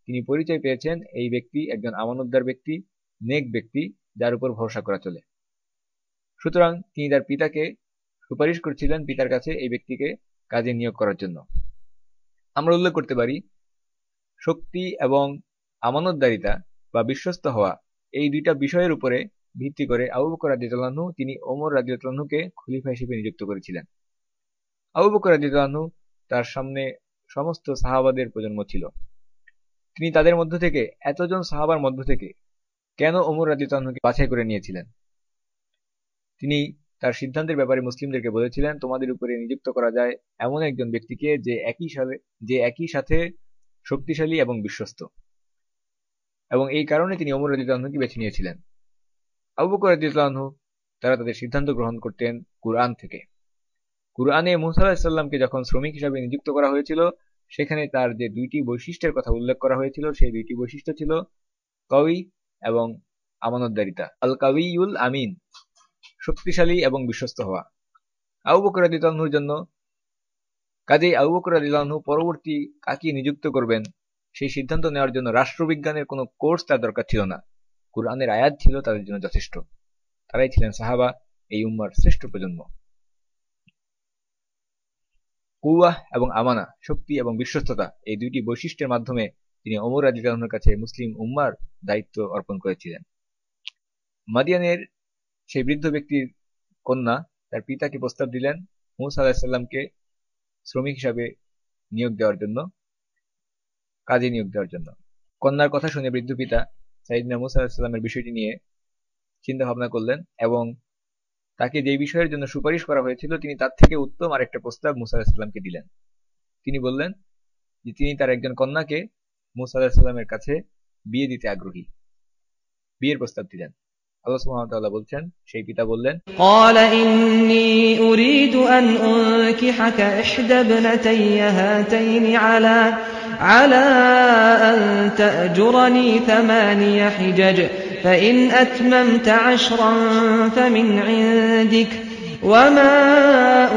তিনি পরিচয় পেয়েছেন এই ব্যক্তি একজন আমানতদার ব্যক্তি, নেক ব্যক্তি, যার উপর ভরসা করা চলে। সুতরাং তিনি তার পিতাকে সুপারিশ করছিলেন পিতার কাছে এই ব্যক্তিকে কাজে নিয়োগ করার জন্য। আমরা উল্লেখ করতে পারি, শক্তি এবং আমানতদারিতা বা বিশ্বস্ত হওয়া এই দুইটা বিষয়ের উপরে ভিত্তি করে আবু বকর রাদিয়াল্লাহু আনহু তিনি ওমর রাদিয়াল্লাহু আনহুকে খলিফা হিসেবে নিযুক্ত করেছিলেন। আবু বকর রাদিয়াল্লাহু আনহু তার সামনে সমস্ত সাহাবাদের প্রজন্ম ছিল। তিনি তাদের মধ্য থেকে এতজন সাহাবার মধ্য থেকে কেন ওমর রাদিয়াল্লাহু আনহুকে বাছাই করে নিয়েছিলেন? তিনি তার সিদ্ধান্তের ব্যাপারে মুসলিমদেরকে বলেছিলেন, তোমাদের উপরে নিযুক্ত করা যায় এমন একজন ব্যক্তিকে যে একই সাথে শক্তিশালী এবং বিশ্বস্ত। এবং এই কারণে তিনি ওমর রাদিয়াল্লাহু আনহুকে বেছে নিয়েছিলেন। আবু বকর রাদিয়াল্লাহু আনহু তারা তাদের সিদ্ধান্ত গ্রহণ করতেন কুরআন থেকে। কুরআনে মূসা আলাইহিস সালামকে যখন শ্রমিক হিসাবে নিযুক্ত করা হয়েছিল, সেখানে তার যে দুইটি বৈশিষ্ট্যের কথা উল্লেখ করা হয়েছিল, সেই দুইটি বৈশিষ্ট্য ছিল কাউই এবং আমানতদারিতা। আল কাউইউল আমিন, শক্তিশালী এবং বিশ্বস্ত হওয়া। আবু বকর রাদিয়াল্লাহু আনহুর জন্য কাজেই আবু বকর রাদিয়াল্লাহু আনহু পরবর্তী কাকে নিযুক্ত করবেন সেই সিদ্ধান্ত নেওয়ার জন্য রাষ্ট্রবিজ্ঞানের কোনো কোর্স তার দরকার ছিল না। কুরআনের আয়াত ছিল তাদের জন্য যথেষ্ট। তারাই ছিলেন সাহাবা, এই উম্মার শ্রেষ্ঠ প্রজন্ম। কুওয়াহ এবং আমানা, শক্তি এবং বিশ্বস্ততা, এই দুইটি বৈশিষ্ট্যের মাধ্যমে তিনি ওমর রাদিয়াল্লাহু আনহুর কাছে মুসলিম উম্মার দায়িত্ব অর্পণ করেছিলেন। মাদিয়ানের সেই বৃদ্ধ ব্যক্তির কন্যা তার পিতাকে প্রস্তাব দিলেন মূসা আলাইহিস সালামকে শ্রমিক হিসাবে নিয়োগ দেওয়ার জন্য, কাজে নিয়োগ দেওয়ার জন্য। কন্যার কথা শুনে বৃদ্ধ পিতা সাইয়েদনা মূসা আলাইহিস সালামের বিষয়টি নিয়ে চিন্তা ভাবনা করলেন এবং তাকে যে বিষয়ের জন্য সুপারিশ করা হয়েছিল তিনি তার থেকে উত্তম আরেকটা প্রস্তাব মূসা আলাইহিস সালামকে দিলেন। তিনি বললেন যে তিনি তার একজন কন্যাকে মূসা আলাইহিস সালামের কাছে বিয়ে দিতে আগ্রহী, বিয়ের প্রস্তাব দিলেন। আল্লাহ সুবহানাহু ওয়া তাআলা বলছেন, সেই পিতা বললেন, قال إني أريد أن أنكحك إحدى ابنتي هاتين على أن تأجرني 8 حجج فإن أتممت 10 فمن عندك وما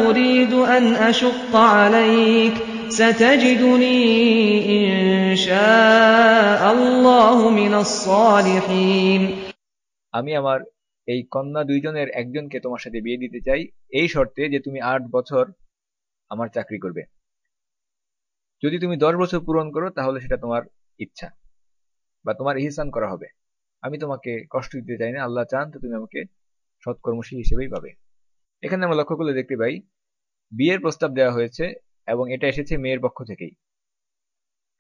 أريد أن أشق عليك ستجدني إن شاء الله من الصالحين আমি আমার এই কন্যা দুইজনের একজনকে তোমার সাথে বিয়ে দিতে চাই, এই শর্তে যে তুমি 8 বছর আমার চাকরি করবে। যদি তুমি 10 বছর পূরণ করো তাহলে সেটা তোমার ইচ্ছা বা তোমার ইহসান করা হবে। আমি তোমাকে কষ্ট দিতে চাই না, আল্লাহ চান তো তুমি আমাকে সৎকর্মশীল হিসেবেই পাবে। এখানে আমরা লক্ষ্য করলে দেখতে পাই বিয়ের প্রস্তাব দেওয়া হয়েছে এবং এটা এসেছে মেয়ের পক্ষ থেকেই।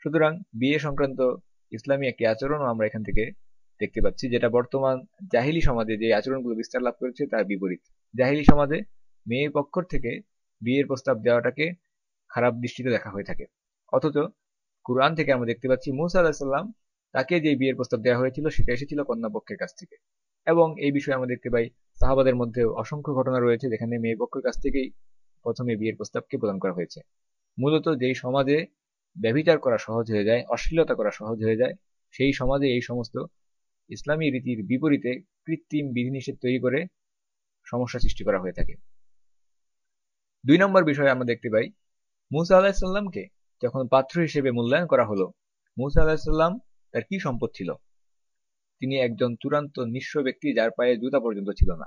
সুতরাং বিয়ে সংক্রান্ত ইসলামী একটি আচরণও আমরা এখান থেকে দেখতে পাচ্ছি, যেটা বর্তমান জাহিলি সমাজে যে আচরণগুলো বিস্তার লাভ করেছে তার বিপরীত। জাহিলি সমাজে মেয়ে পক্ষ থেকে বিয়ের প্রস্তাব দেওয়াটাকে খারাপ দৃষ্টিতে দেখা হয়ে থাকে, অথচ কুরআন থেকে আমরা দেখতে পাচ্ছি মূসা আলাইহিস সালাম তাকে যে বিয়ের প্রস্তাব দেওয়া হয়েছিল সেটা এসেছিল কন্যা পক্ষের কাছ থেকে। এবং এই বিষয়ে আমরা দেখতে পাই সাহাবাদের মধ্যে অসংখ্য ঘটনা রয়েছে যেখানে মেয়ে পক্ষের কাছ থেকেই প্রথমে বিয়ের প্রস্তাবকে প্রদান করা হয়েছে। মূলত যেই সমাজে ব্যভিচার করা সহজ হয়ে যায়, অশ্লীলতা করা সহজ হয়ে যায়, সেই সমাজে এই সমস্ত ইসলামী রীতির বিপরীতে কৃত্রিম বিধিনিষেধ তৈরি করে সমস্যা সৃষ্টি করা হয়ে থাকে। 2 নম্বর বিষয়ে আমরা দেখতে পাই মূসা আলাইহিস সালামকে যখন পাত্র হিসেবে মূল্যায়ন করা হলো, মূসা আলাইহিস সালাম তার কি সম্পদ ছিল? তিনি একজন চূড়ান্ত নিঃস্ব ব্যক্তি, যার পায়ে জুতা পর্যন্ত ছিল না।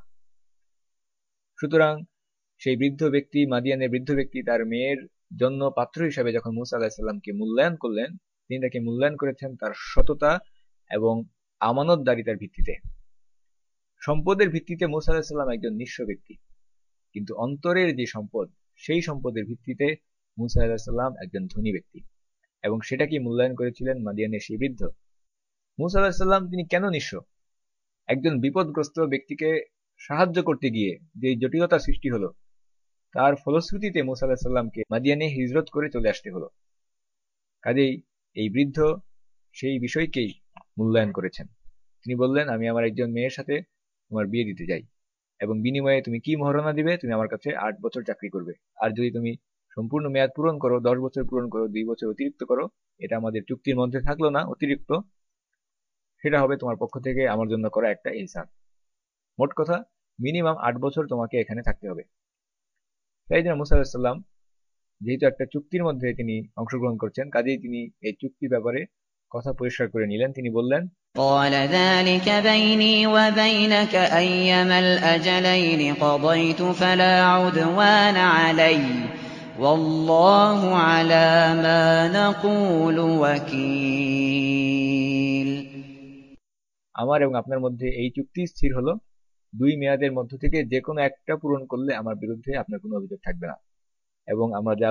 সুতরাং সেই বৃদ্ধ ব্যক্তি, মাদিয়ানের বৃদ্ধ ব্যক্তি, তার মেয়ের জন্য পাত্র হিসেবে যখন মূসা আলাইহিস সালামকে মূল্যায়ন করলেন, তিনি তাকে মূল্যায়ন করেছেন তার সততা এবং আমানতদারিতার ভিত্তিতে। সম্পদের ভিত্তিতে মূসা আলাইহিস সালাম একজন নিঃস্ব ব্যক্তি, কিন্তু অন্তরের যে সম্পদ, সেই সম্পদের ভিত্তিতে মূসা আলাইহিস সালাম একজন ধনী ব্যক্তি, এবং সেটাকে মূল্যায়ন করেছিলেন মাদিয়ানের সেই বৃদ্ধ। মূসা আলাইহিস সালাম তিনি কেন নিঃস্ব? একজন বিপদগ্রস্ত ব্যক্তিকে সাহায্য করতে গিয়ে যে জটিলতা সৃষ্টি হলো, তার ফলশ্রুতিতে মূসা আলাইহিস সালামকে মাদিয়ানে হিজরত করে চলে আসতে হলো। কাজেই এই বৃদ্ধ সেই বিষয়কেই মূল্যায়ন করেছেন। তিনি বললেন, আমি আমার একজন মেয়ের সাথে তোমার বিয়ে দিতে চাই, এবং বিনিময়ে তুমি কি মহারণা দিবে? তুমি আমার কাছে 8 বছর চাকরি করবে, আর যদি তুমি সম্পূর্ণ মেয়াদ পূরণ করো, 10 বছর পূরণ করো, 2 বছর অতিরিক্ত করো, এটা আমাদের চুক্তির মধ্যে থাকলো না, অতিরিক্ত, সেটা হবে তোমার পক্ষ থেকে আমার জন্য করা একটা ইহসান। মোট কথা মিনিমাম 8 বছর তোমাকে এখানে থাকতে হবে। তাই জন্য মূসা আলাইহিস সালাম যেহেতু একটা চুক্তির মধ্যে তিনি অংশগ্রহণ করছেন, কাজেই তিনি এই চুক্তির ব্যাপারে কথা পরিষ্কার করে নিলেন। তিনি বললেন, قال ذلك بيني وبينك أيما الأجلين قضيت فلا عدوان علي والله على ما نقول وكيل। আমার এবং আপনার মধ্যে এই চুক্তি স্থির হলো, 2 মেয়াদের মধ্য থেকে যে কোনো একটা পূরণ করলে আমার বিরুদ্ধে আপনার কোনো অভিযোগ থাকবে না, এবং আমরা যা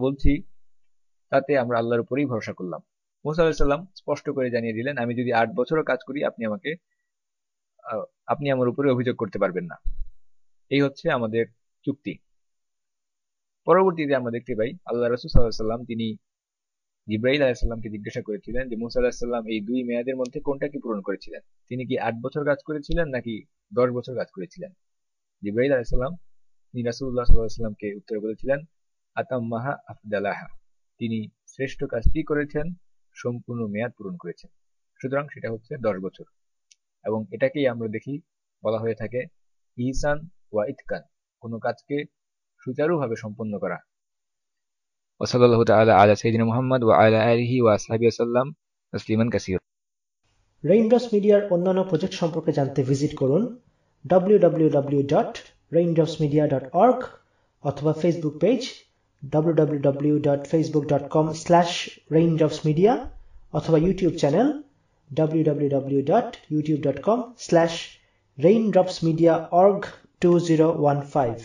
বলছি তাতে আমরা আল্লাহর উপরেই ভরসা করলাম। মূসা আলাইহিস সালাম স্পষ্ট করে জানিয়ে দিলেন, আমি যদি 8 বছরও কাজ করি, আপনি আমার উপরে অভিযোগ করতে পারবেন না। এই হচ্ছে আমাদের চুক্তি। পরবর্তীতে আমরা দেখতে পাই আল্লাহ রাসূল সাল্লাল্লাহু আলাইহি ওয়াসাল্লাম তিনি জিবরাইল আলাইহিস সালামকে জিজ্ঞাসা করেছিলেন যে মূসা আলাইহিস সালাম এই 2 মেয়াদের মধ্যে কোনটা কি পূরণ করেছিলেন? তিনি কি 8 বছর কাজ করেছিলেন নাকি 10 বছর কাজ করেছিলেন? জিবরাইল আলাইহিস সালাম তিনি রাসূলুল্লাহ সাল্লাল্লাহু আলাইহি ওয়াসাল্লামকে উত্তরে বলেছিলেন, আতাম্মাহা আফদালাহা, তিনি শ্রেষ্ঠ কাজটি করেছেন, সম্পূর্ণ মেয়াদ পূরণ করেছেন। সুতরাং সেটা হচ্ছে 10 বছর, এবং এটাকেই আমরা দেখি বলা হয়ে থাকে ইহসান ওয়া ইতকান, কোনো কাজকে সুচারুভাবে সম্পন্ন করা। ওয়াসাল্লাল্লাহু তাআলা আলা সাইয়্যিদিনা মুহাম্মদ ওয়া আলা আলিহি ওয়া আসহাবিহি ওয়াসাল্লাম তাসলিমান কাসীরা। রেইনড্রপস মিডিয়ার অন্যান্য প্রজেক্ট সম্পর্কে জানতে ভিজিট করুন www.raindropsmedia.org অথবা ফেসবুক পেজ www.facebook.com/raindropsmedia অথবা ইউটিউব চ্যানেল www.youtube.com/raindropsmediaorg2015